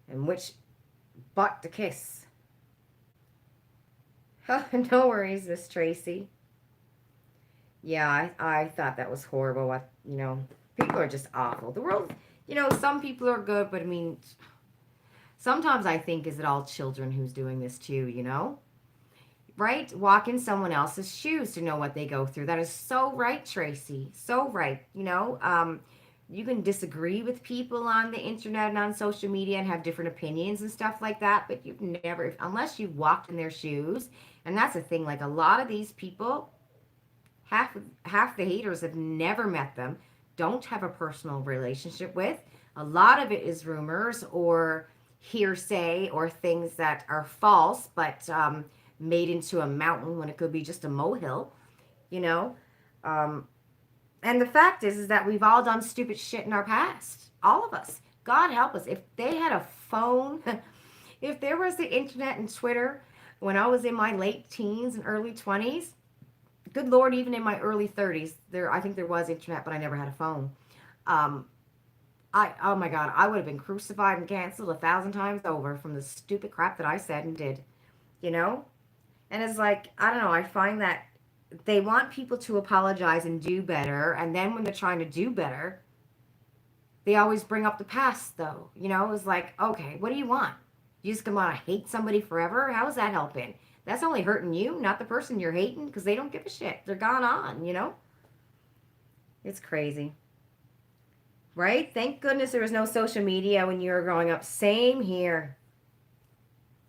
and which butt to kiss. No worries, Miss Tracy. Yeah, I thought that was horrible. People are just awful. The world, Some people are good, but I mean, sometimes I think, is it all children who's doing this too? Right? Walk in someone else's shoes to know what they go through. That is so right, Tracy. So right. You can disagree with people on the internet and on social media and have different opinions and stuff like that, but you've never, unless you've walked in their shoes, and that's the thing. Like a lot of these people, half the haters have never met them, don't have a personal relationship with. A lot of it is rumors or hearsay or things that are false, but made into a mountain when it could be just a molehill, you know. Um, and the fact is that we've all done stupid shit in our past. All of us. God help us. If they had a phone, if there was the internet and Twitter when I was in my late teens and early 20s, good Lord, even in my early 30s, I think there was internet, but I never had a phone. Um, oh my God, I would have been crucified and canceled 1,000 times over from the stupid crap that I said and did, you know? And it's like, I don't know, I find that they want people to apologize and do better. And then when they're trying to do better, they always bring up the past, though. It's like, okay, what do you want? You just gonna hate somebody forever? How is that helping? That's only hurting you, not the person you're hating, because they don't give a shit. They're gone on. It's crazy. Right? Thank goodness there was no social media when you were growing up. Same here.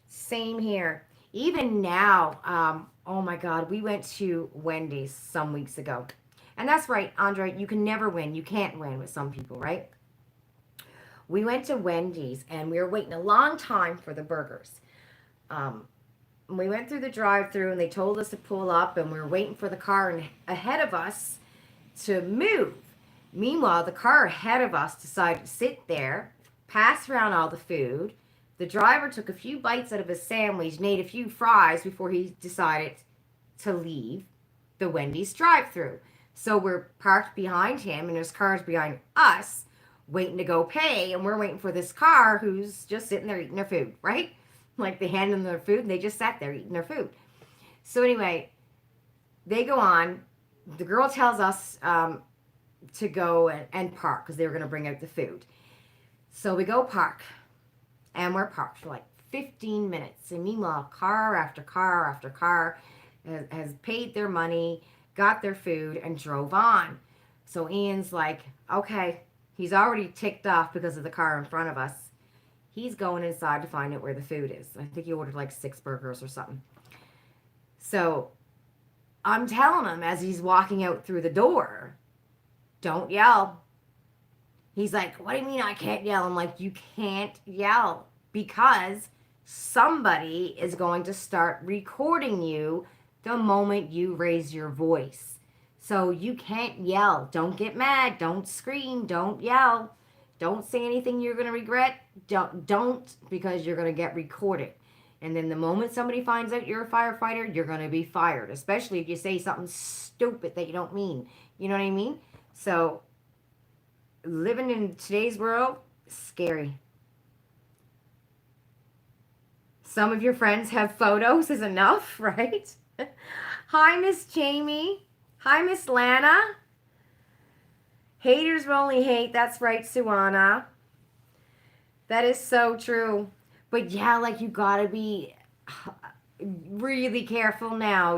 Same here. Even now, oh my God, we went to Wendy's some weeks ago. And that's right, Andre, you can never win. You can't win with some people, right? We went to Wendy's and we were waiting a long time for the burgers. Um, we went through the drive-through and they told us to pull up and we were waiting for the car ahead of us to move. Meanwhile, the car ahead of us decided to sit there, pass around all the food. The driver took a few bites out of his sandwich and ate a few fries before he decided to leave the Wendy's drive-through. So we're parked behind him and his car's behind us, waiting to go pay, and we're waiting for this car who's just sitting there eating their food, right? Like they hand them their food and they just sat there eating their food. So anyway, they go on. The girl tells us to go and park because they were going to bring out the food. So we go park, and we're parked for like 15 minutes. And meanwhile, car after car after car has paid their money, got their food, and drove on. So Ian's like, okay, he's already ticked off because of the car in front of us. He's going inside to find out where the food is. I think he ordered like 6 burgers or something. So I'm telling him as he's walking out through the door, don't yell. He's like, what do you mean I can't yell? I'm like, you can't yell because somebody is going to start recording you the moment you raise your voice. So you can't yell. Don't get mad. Don't scream. Don't yell. Don't say anything you're going to regret. Don't because you're going to get recorded. And then the moment somebody finds out you're a firefighter, you're going to be fired, especially if you say something stupid that you don't mean. You know what I mean? So living in today's world, scary. Some of your friends have photos is enough, right? Hi, Miss Jamie. Hi, Miss Lana. Haters will only hate. That's right, Suana. That is so true. But yeah, like you gotta be really careful now.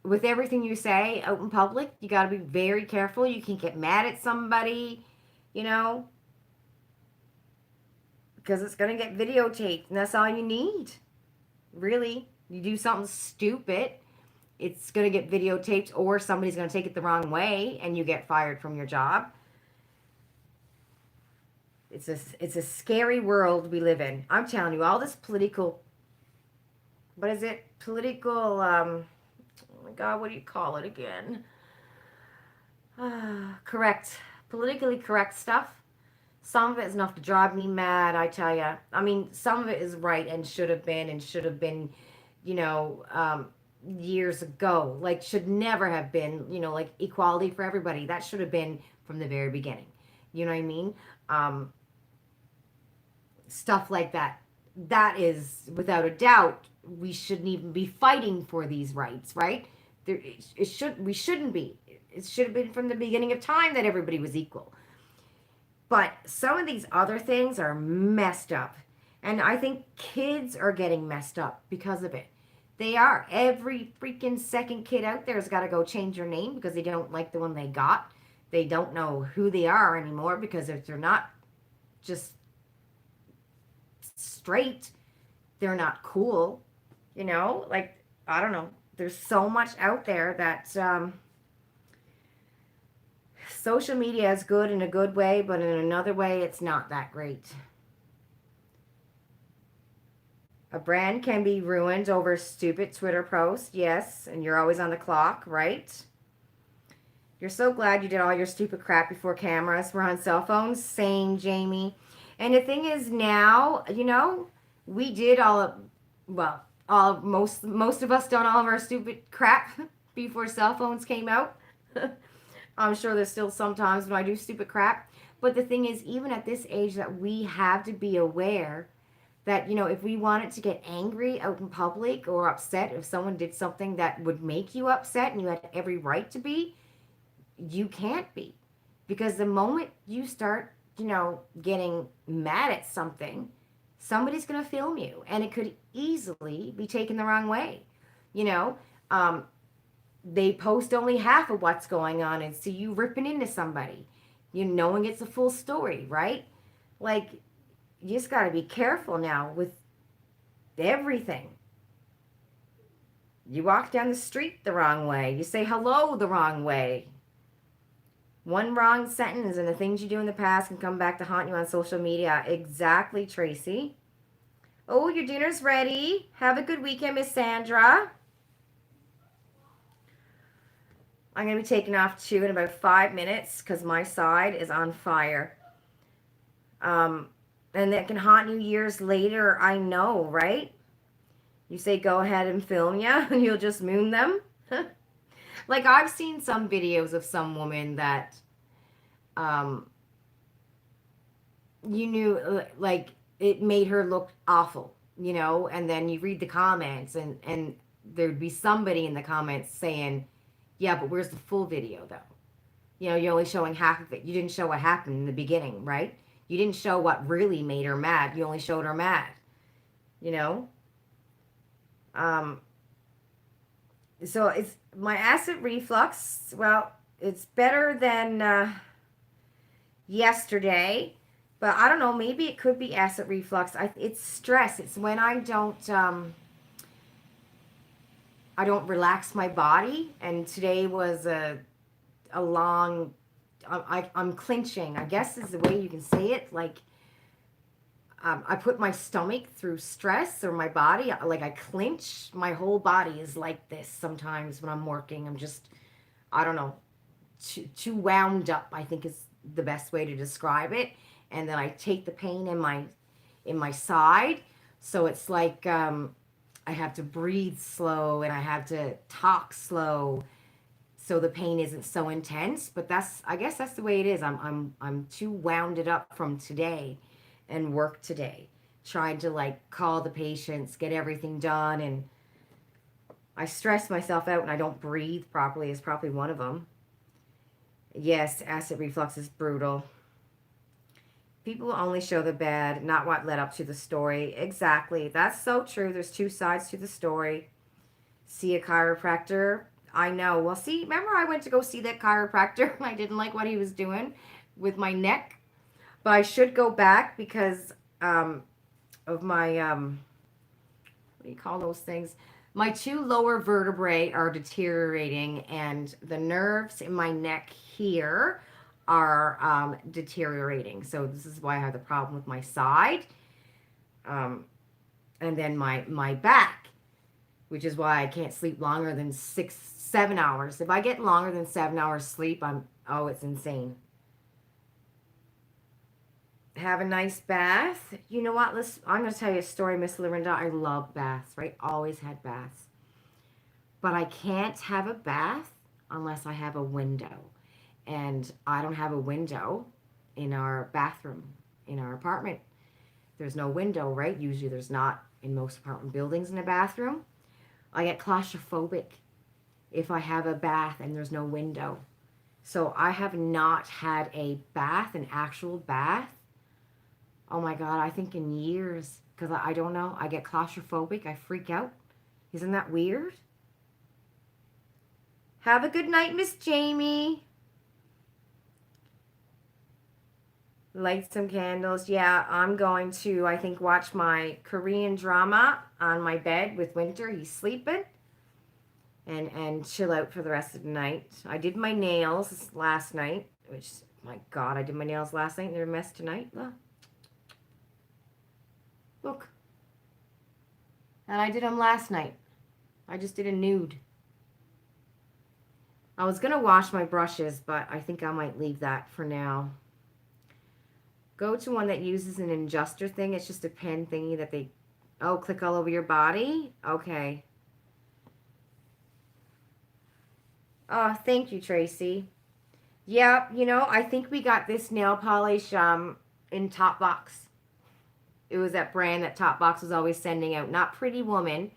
With everything you say out in public, you gotta be very careful. You can get mad at somebody, you know, because it's gonna get videotaped, and that's all you need. Really, you do something stupid, it's gonna get videotaped, or somebody's gonna take it the wrong way, and you get fired from your job. It's a scary world we live in. I'm telling you, all this political, what is it? Political, oh my God, what do you call it again? Correct. Politically correct stuff. Some of it is enough to drive me mad, I tell you. I mean, some of it is right and should have been, you know, years ago. Like, should never have been, like equality for everybody. That should have been from the very beginning. You know what I mean? Stuff like that. That is, without a doubt, we shouldn't even be fighting for these rights, right? We shouldn't be. It should have been from the beginning of time that everybody was equal. But some of these other things are messed up. And I think kids are getting messed up because of it. They are. Every freaking second kid out there has got to go change their name because they don't like the one they got. They don't know who they are anymore because if they're not just straight, they're not cool. You know, like, I don't know. There's so much out there that social media is good in a good way, but in another way, it's not that great. A brand can be ruined over a stupid Twitter post, yes, and you're always on the clock, right? You're so glad you did all your stupid crap before cameras were on cell phones. Same, Jamie. And the thing is now, you know, we did all of, well, most of us done all of our stupid crap before cell phones came out. I'm sure there's still some times when I do stupid crap. But the thing is, even at this age, that we have to be aware that, you know, if we wanted to get angry out in public or upset if someone did something that would make you upset and you had every right to be, you can't be. Because the moment you start, you know, getting mad at something, somebody's going to film you. And it could easily be taken the wrong way. You know, they post only half of what's going on and see you ripping into somebody, you knowing it's a full story, right? Like, you just got to be careful now with everything. You walk down the street the wrong way. You say hello the wrong way. One wrong sentence and the things you do in the past can come back to haunt you on social media. Exactly, Tracy. Oh, your dinner's ready. Have a good weekend, Miss Sandra. I'm going to be taking off too in about 5 minutes because my side is on fire. And that can haunt you years later, I know, right? You say go ahead and film ya, and you'll just moon them. Like, I've seen some videos of some woman that you knew, like, it made her look awful, you know, and then you read the comments, and there'd be somebody in the comments saying, yeah, but where's the full video, though? You know, you're only showing half of it. You didn't show what happened in the beginning, right? You didn't show what really made her mad. You only showed her mad, you know? So it's my acid reflux. Well, it's better than yesterday, but I don't know. Maybe it could be acid reflux. It's stress. It's when I don't relax my body. And today was a long. I'm clinching, I guess is the way you can say it. Like, I put my stomach through stress, or my body, like I clinch. My whole body is like this sometimes when I'm working. I'm just, I don't know, too wound up, I think is the best way to describe it. And then I take the pain in my side. So it's like I have to breathe slow and I have to talk slow, so the pain isn't so intense. But I guess that's the way it is. I'm too wounded up from today and work today, trying to like call the patients, get everything done, and I stress myself out and I don't breathe properly is probably one of them. Yes, acid reflux is brutal. People only show the bad, not what led up to the story. Exactly. That's so true. There's two sides to the story. See a chiropractor. I know. Well, see, remember I went to go see that chiropractor and I didn't like what he was doing with my neck? But I should go back because of my, what do you call those things? My two lower vertebrae are deteriorating, and the nerves in my neck here are deteriorating. So this is why I have the problem with my side. And then my back, which is why I can't sleep longer than 7 hours. If I get longer than 7 hours sleep, it's insane. Have a nice bath. You know what? I'm going to tell you a story, Miss Lorinda. I love baths, right? Always had baths. But I can't have a bath unless I have a window. And I don't have a window in our bathroom, in our apartment. There's no window, right? Usually there's not in most apartment buildings in a bathroom. I get claustrophobic if I have a bath and there's no window. So I have not had a bath, an actual bath. Oh my God, I think in years. Because I don't know. I get claustrophobic. I freak out. Isn't that weird? Have a good night, Miss Jamie. Light some candles. Yeah, I'm going to, I think, watch my Korean drama on my bed with Winter. He's sleeping. And chill out for the rest of the night. I did my nails last night, which, my God, I did my nails last night and they're a mess tonight. Look. And I did them last night. I just did a nude. I was going to wash my brushes, but I think I might leave that for now. Go to one that uses an adjuster thing. It's just a pen thingy that they, oh, click all over your body? Okay. Oh, thank you, Tracy. Yeah, you know, I think we got this nail polish in Topbox. It was that brand that Topbox was always sending out. Not Pretty Woman.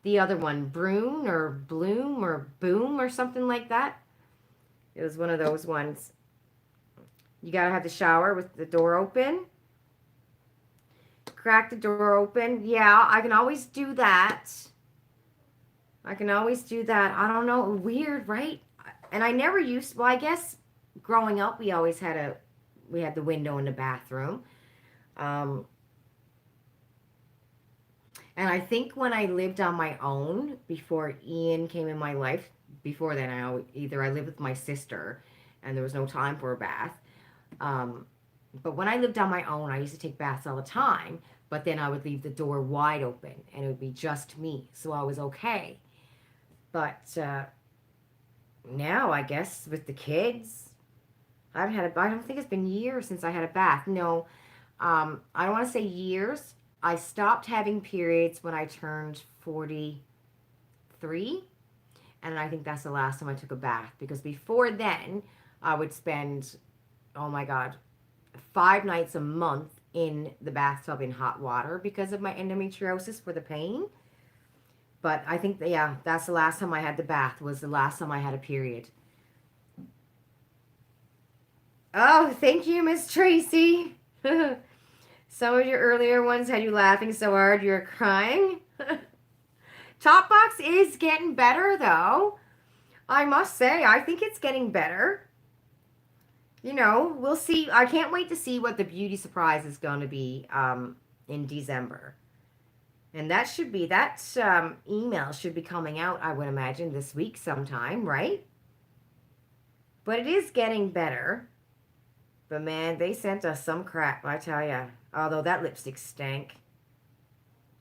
The other one, Broom or Bloom or Boom or something like that. It was one of those ones. You gotta have the shower with the door open. Crack the door open. Yeah, I can always do that. I can always do that. I don't know. Weird, right? And I never used, well, I guess growing up we always had we had the window in the bathroom. And I think when I lived on my own before Ian came in my life, before then either I lived with my sister and there was no time for a bath. But when I lived on my own, I used to take baths all the time, but then I would leave the door wide open and it would be just me. So I was okay. But now I guess with the kids, I don't think it's been years since I had a bath. No, I don't want to say years. I stopped having periods when I turned 43. And I think that's the last time I took a bath. Because before then, I would spend, oh my God, 5 nights a month in the bathtub in hot water because of my endometriosis for the pain. But I think, yeah, that's the last time I had the bath, was the last time I had a period. Oh, thank you, Miss Tracy. Some of your earlier ones had you laughing so hard you were crying. Topbox is getting better, though. I must say, I think it's getting better. You know, we'll see. I can't wait to see what the beauty surprise is going to be in December. And that email should be coming out, I would imagine, this week sometime, right? But it is getting better. But man, they sent us some crap, I tell ya. Although that lipstick stank.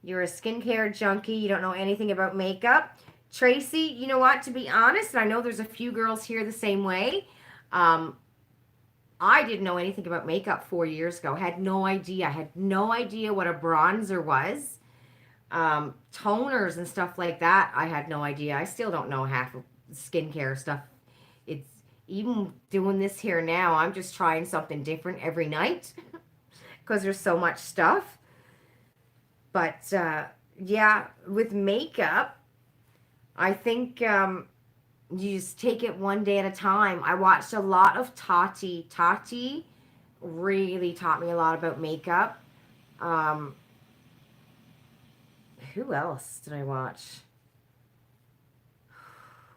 You're a skincare junkie. You don't know anything about makeup. Tracy, you know what? To be honest, I know there's a few girls here the same way. I didn't know anything about makeup 4 years ago. Had no idea. I had no idea what a bronzer was. Toners and stuff like that, I had no idea. I still don't know half of skincare stuff. It's even doing this here now, I'm just trying something different every night because there's so much stuff. But yeah, with makeup, I think you just take it one day at a time. I watched a lot of Tati. Tati really taught me a lot about makeup. Who else did I watch?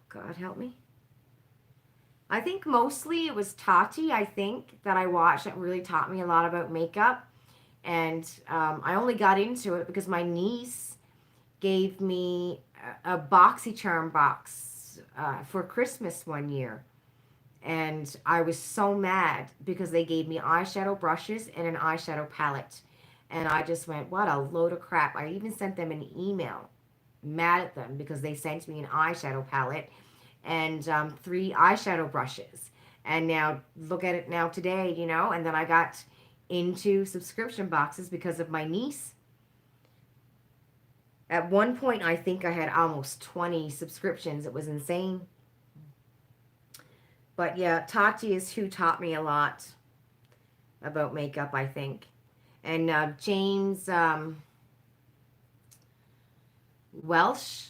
God help me. I think mostly it was Tati, I think, that I watched that really taught me a lot about makeup. And I only got into it because my niece gave me a BoxyCharm box for Christmas one year. And I was so mad because they gave me eyeshadow brushes and an eyeshadow palette. And I just went, what a load of crap. I even sent them an email, mad at them because they sent me an eyeshadow palette and 3 eyeshadow brushes. And now look at it now today, you know. And then I got into subscription boxes because of my niece. At one point, I think I had almost 20 subscriptions. It was insane. But yeah, Tati is who taught me a lot about makeup, I think. And James Welsh,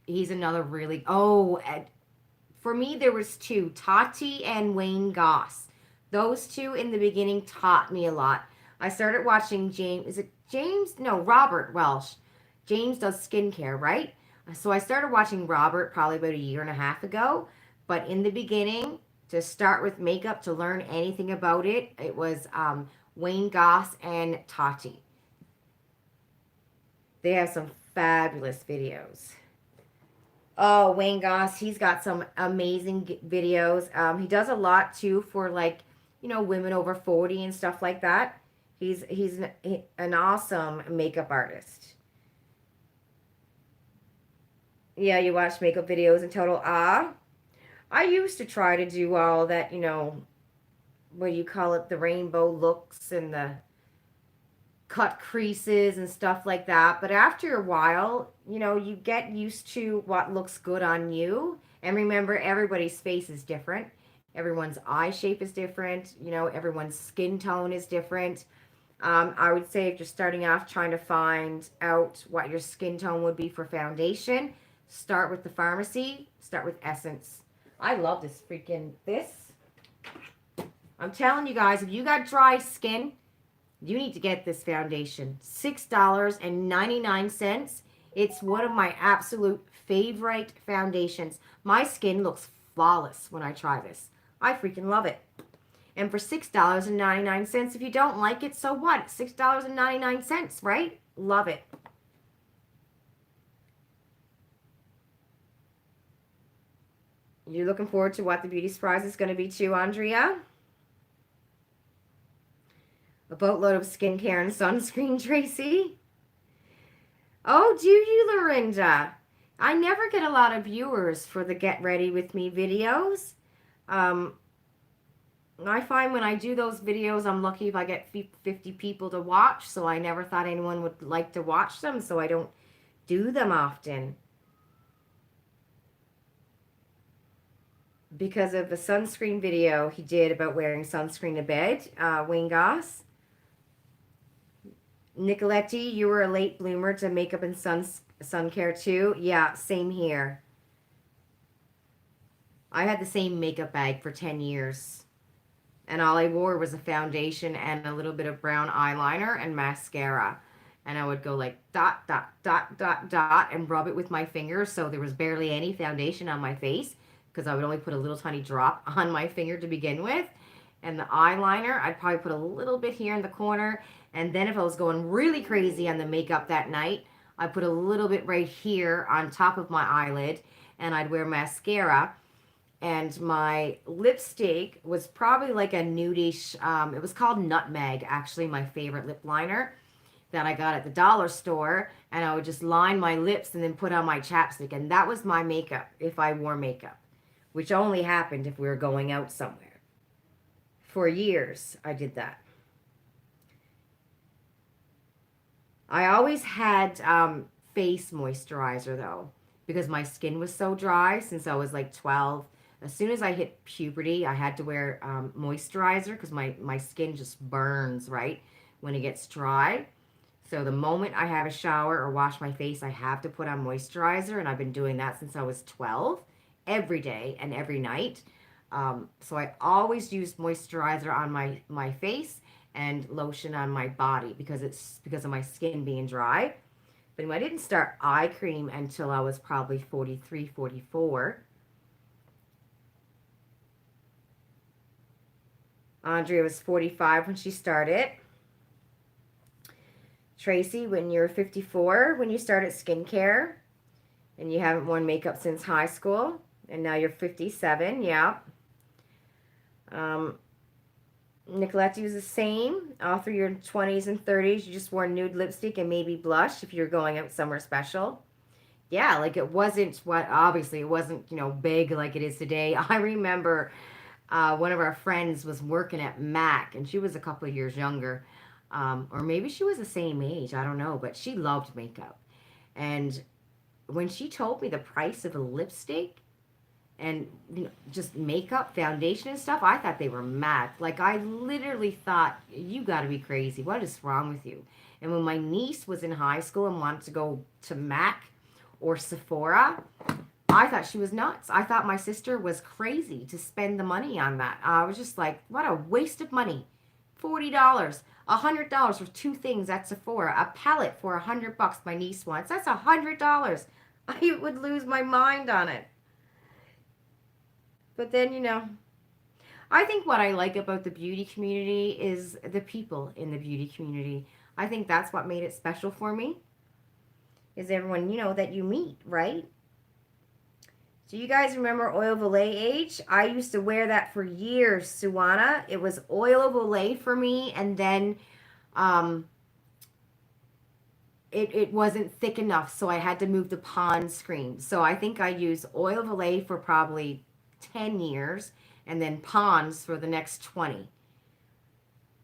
he's another really, For me, there was two, Tati and Wayne Goss. Those two in the beginning taught me a lot. I started watching James, is it James? No, Robert Welsh. James does skincare, right? So I started watching Robert probably about a year and a half ago. But in the beginning, to start with makeup, to learn anything about it, it was Wayne Goss and Tati. They have some fabulous videos. Oh, Wayne Goss, he's got some amazing videos. He does a lot too for like, women over 40 and stuff like that. He's an awesome makeup artist. Yeah, you watch makeup videos in total awe. I used to try to do all that, what do you call it, the rainbow looks and the cut creases and stuff like that. But after a while, you get used to what looks good on you. And remember, everybody's face is different. Everyone's eye shape is different. Everyone's skin tone is different. I would say if you're starting off trying to find out what your skin tone would be for foundation, start with the pharmacy, start with Essence. I love this. I'm telling you guys, if you got dry skin, you need to get this foundation. $6.99. It's one of my absolute favorite foundations. My skin looks flawless when I try this. I freaking love it. And for $6.99, if you don't like it, so what? $6.99, right? Love it. You're looking forward to what the beauty surprise is going to be too, Andrea? A boatload of skincare and sunscreen, Tracy. Oh, do you, Lorinda? I never get a lot of viewers for the Get Ready With Me videos. I find when I do those videos, I'm lucky if I get 50 people to watch, so I never thought anyone would like to watch them, so I don't do them often. Because of the sunscreen video he did about wearing sunscreen to bed, Wayne Goss. Nicoletti, you were a late bloomer to makeup and sun care too. Yeah, same here. I had the same makeup bag for 10 years. And all I wore was a foundation and a little bit of brown eyeliner and mascara. And I would go like dot, dot, dot, dot, dot, and rub it with my fingers so there was barely any foundation on my face because I would only put a little tiny drop on my finger to begin with. And the eyeliner, I'd probably put a little bit here in the corner. And then if I was going really crazy on the makeup that night, I put a little bit right here on top of my eyelid. And I'd wear mascara. And my lipstick was probably like a nudish, it was called Nutmeg, actually my favorite lip liner that I got at the dollar store. And I would just line my lips and then put on my chapstick. And that was my makeup if I wore makeup, which only happened if we were going out somewhere. For years, I did that. I always had face moisturizer though, because my skin was so dry since I was like 12. As soon as I hit puberty, I had to wear moisturizer because my skin just burns, right, when it gets dry. So the moment I have a shower or wash my face, I have to put on moisturizer, and I've been doing that since I was 12, every day and every night. So I always use moisturizer on my face and lotion on my body because of my skin being dry. But I didn't start eye cream until I was probably 43, 44. Andrea was 45 when she started. Tracy, when you're 54, when you started skincare, and you haven't worn makeup since high school, and now you're 57, yeah. Nicoletti was the same. All through your 20s and 30s, you just wore nude lipstick and maybe blush if you're going out somewhere special. Yeah, like it wasn't obviously it wasn't, big like it is today. I remember one of our friends was working at Mac, and she was a couple of years younger. Or maybe she was the same age, I don't know, but she loved makeup. And when she told me the price of a lipstick and just makeup, foundation and stuff, I thought they were mad. Like, I literally thought, you got to be crazy. What is wrong with you? And when my niece was in high school and wanted to go to Mac or Sephora, I thought she was nuts. I thought my sister was crazy to spend the money on that. I was just like, what a waste of money. $40, $100 for two things at Sephora, a palette for $100 my niece wants. That's $100. I would lose my mind on it. But then, I think what I like about the beauty community is the people in the beauty community. I think that's what made it special for me. Is everyone, that you meet, right? Do you guys remember Oil of Olay age? I used to wear that for years, Suwana. It was Oil of Olay for me, and then it wasn't thick enough, so I had to move the Pond's cream. So I think I used Oil of Olay for probably 10 years, and then Pond's for the next 20.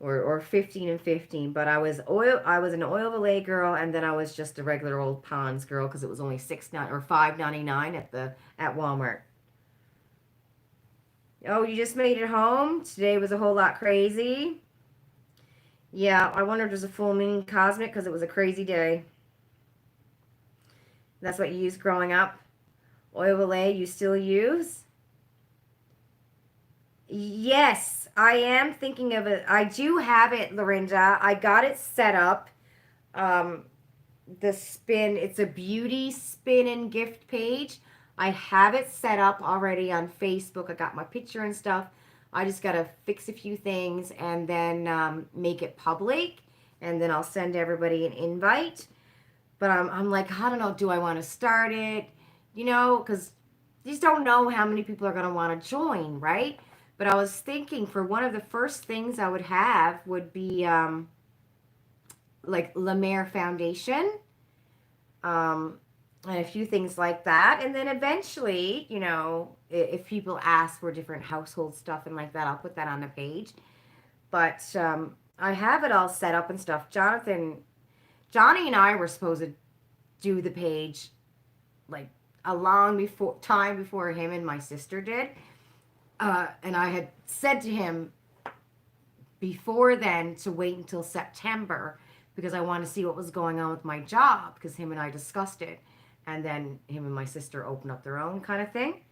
Or 15 and 15, but I was an Oil of Olay girl, and then I was just a regular old Pond's girl because it was only $5.99 at Walmart. Oh, you just made it home? Today was a whole lot crazy. Yeah, I wonder if there's a full moon cosmic because it was a crazy day. That's what you used growing up? Oil of Olay you still use? Yes, I am thinking of it. I do have it, Lorinda. I got it set up. The spin, it's a beauty spin and gift page. I have it set up already on Facebook. I got my picture and stuff. I just got to fix a few things and then make it public. And then I'll send everybody an invite. But I'm like, I don't know, do I want to start it? Because you just don't know how many people are going to want to join, right? But I was thinking for one of the first things I would have would be like La Mer Foundation and a few things like that. And then eventually, if people ask for different household stuff and like that, I'll put that on the page. But I have it all set up and stuff. Johnny and I were supposed to do the page like a long time before him and my sister did. And I had said to him before then to wait until September because I wanted to see what was going on with my job because him and I discussed it. And then him and my sister opened up their own kind of thing.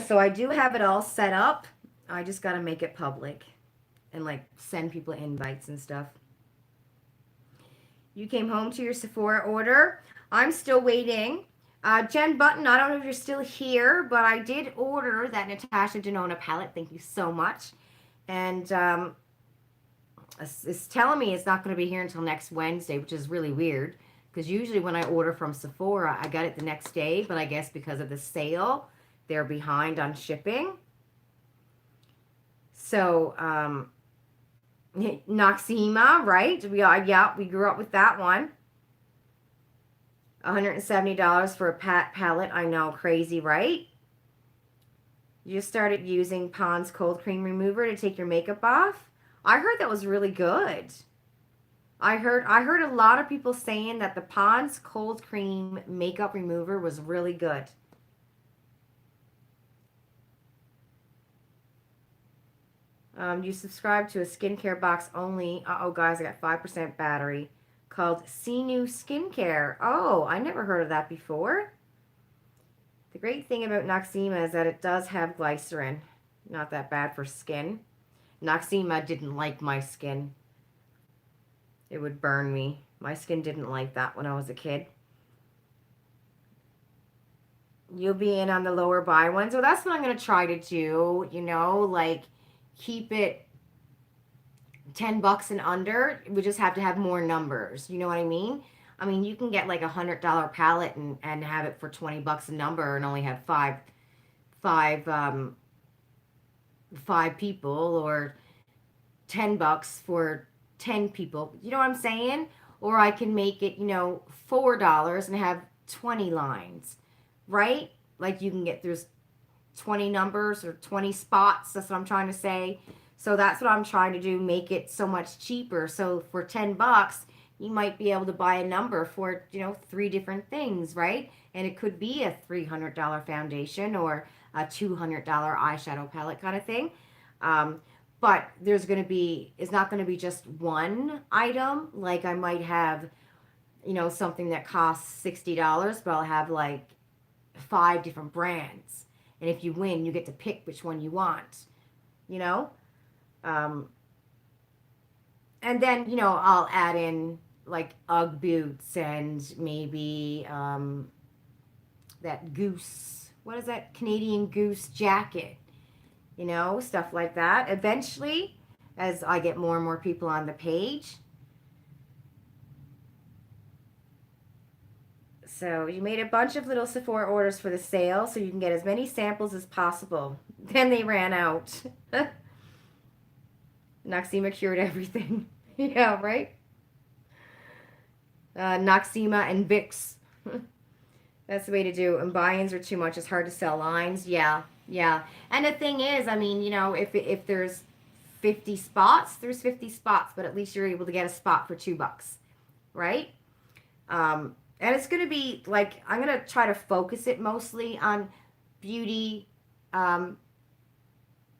So I do have it all set up. I just got to make it public and like send people invites and stuff. You came home to your Sephora order. I'm still waiting. Jen Button, I don't know if you're still here, but I did order that Natasha Denona palette. Thank you so much. And it's telling me it's not going to be here until next Wednesday, which is really weird. Because usually when I order from Sephora, I got it the next day. But I guess because of the sale, they're behind on shipping. So, Noxema, right? We grew up with that one. $170 for a palette. I know, crazy, right? You just started using Pond's cold cream remover to take your makeup off. I heard that was really good. I heard a lot of people saying that the Pond's cold cream makeup remover was really good. You subscribe to a skincare box only. Uh-oh, guys, I got 5% battery. Called Sinew Skincare. Oh, I never heard of that before. The great thing about Noxema is that it does have glycerin. Not that bad for skin. Noxema didn't like my skin. It would burn me. My skin didn't like that when I was a kid. You'll be in on the lower buy ones. So that's what I'm going to try to do. Like keep it $10 and under. We just have to have more numbers. You know what I mean? I mean, you can get like $100 palette and have it for $20 a number and only have five people, or $10 for 10 people. You know what I'm saying? Or I can make it, $4 and have 20 lines, right? Like you can get, there's 20 numbers or 20 spots. That's what I'm trying to say. So that's what I'm trying to do, make it so much cheaper. So for $10, you might be able to buy a number for, 3 different things, right? And it could be a $300 foundation or a $200 eyeshadow palette kind of thing. But it's not going to be just one item. Like I might have, something that costs $60, but I'll have like 5 different brands. And if you win, you get to pick which one you want, you know? And then, I'll add in like Ugg boots and maybe that goose, what is that? Canadian goose jacket, stuff like that. Eventually, as I get more and more people on the page. So you made a bunch of little Sephora orders for the sale so you can get as many samples as possible. Then they ran out. Noxema cured everything. Yeah, right? Noxema and Vicks. That's the way to do. And buy-ins are too much. It's hard to sell lines. Yeah, yeah. And the thing is, I mean, if there's 50 spots, there's 50 spots, but at least you're able to get a spot for $2, right? And it's going to be like, I'm going to try to focus it mostly on beauty,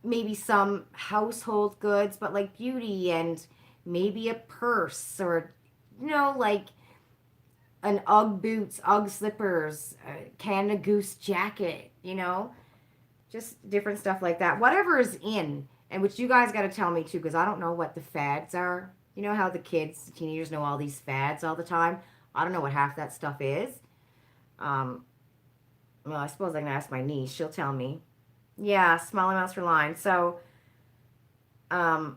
maybe some household goods, but like beauty and maybe a purse or, like an Ugg boots, Ugg slippers, Canada Goose jacket, just different stuff like that. Whatever is in, and which you guys got to tell me too, because I don't know what the fads are. You know how the teenagers know all these fads all the time? I don't know what half that stuff is. Well, I suppose I can ask my niece. She'll tell me. Yeah, small amounts for line. So, bye.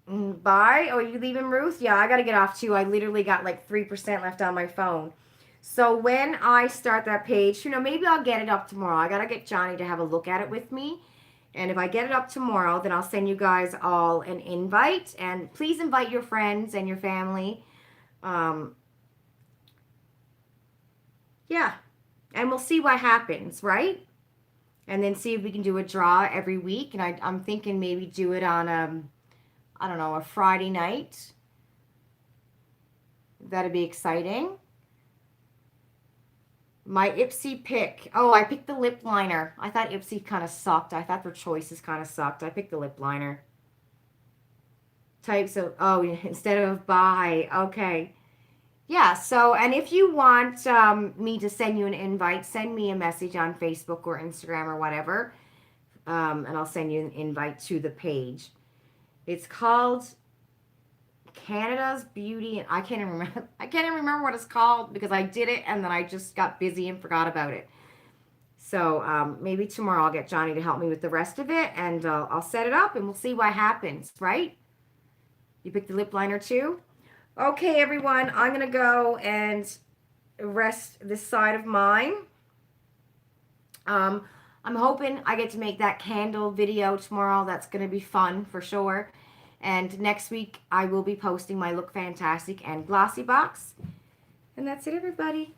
Oh, you leaving, Ruth? Yeah, I got to get off too. I literally got like 3% left on my phone. So when I start that page, maybe I'll get it up tomorrow. I got to get Johnny to have a look at it with me. And if I get it up tomorrow, then I'll send you guys all an invite. And please invite your friends and your family. Yeah. And we'll see what happens, right? And then see if we can do a draw every week. And I'm thinking maybe do it on, I don't know, a Friday night. That'd be exciting. My Ipsy pick. Oh, I picked the lip liner. I thought Ipsy kind of sucked. I thought their choices kind of sucked. I picked the lip liner. Types of, instead of buy. Okay. Yeah, so, and if you want me to send you an invite, send me a message on Facebook or Instagram or whatever, and I'll send you an invite to the page. It's called Canada's Beauty, and I can't even remember what it's called because I did it and then I just got busy and forgot about it. So maybe tomorrow I'll get Johnny to help me with the rest of it, and I'll set it up and we'll see what happens, right? You picked the lip liner too? Okay, everyone, I'm going to go and rest this side of mine. I'm hoping I get to make that candle video tomorrow. That's going to be fun for sure. And next week, I will be posting my Look Fantastic and Glossy box. And that's it, everybody.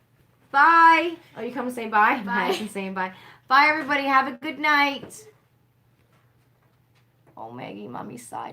Bye. Oh, you come and say bye? Bye. I'm saying bye. Bye, everybody. Have a good night. Oh, Maggie, Mommy's side.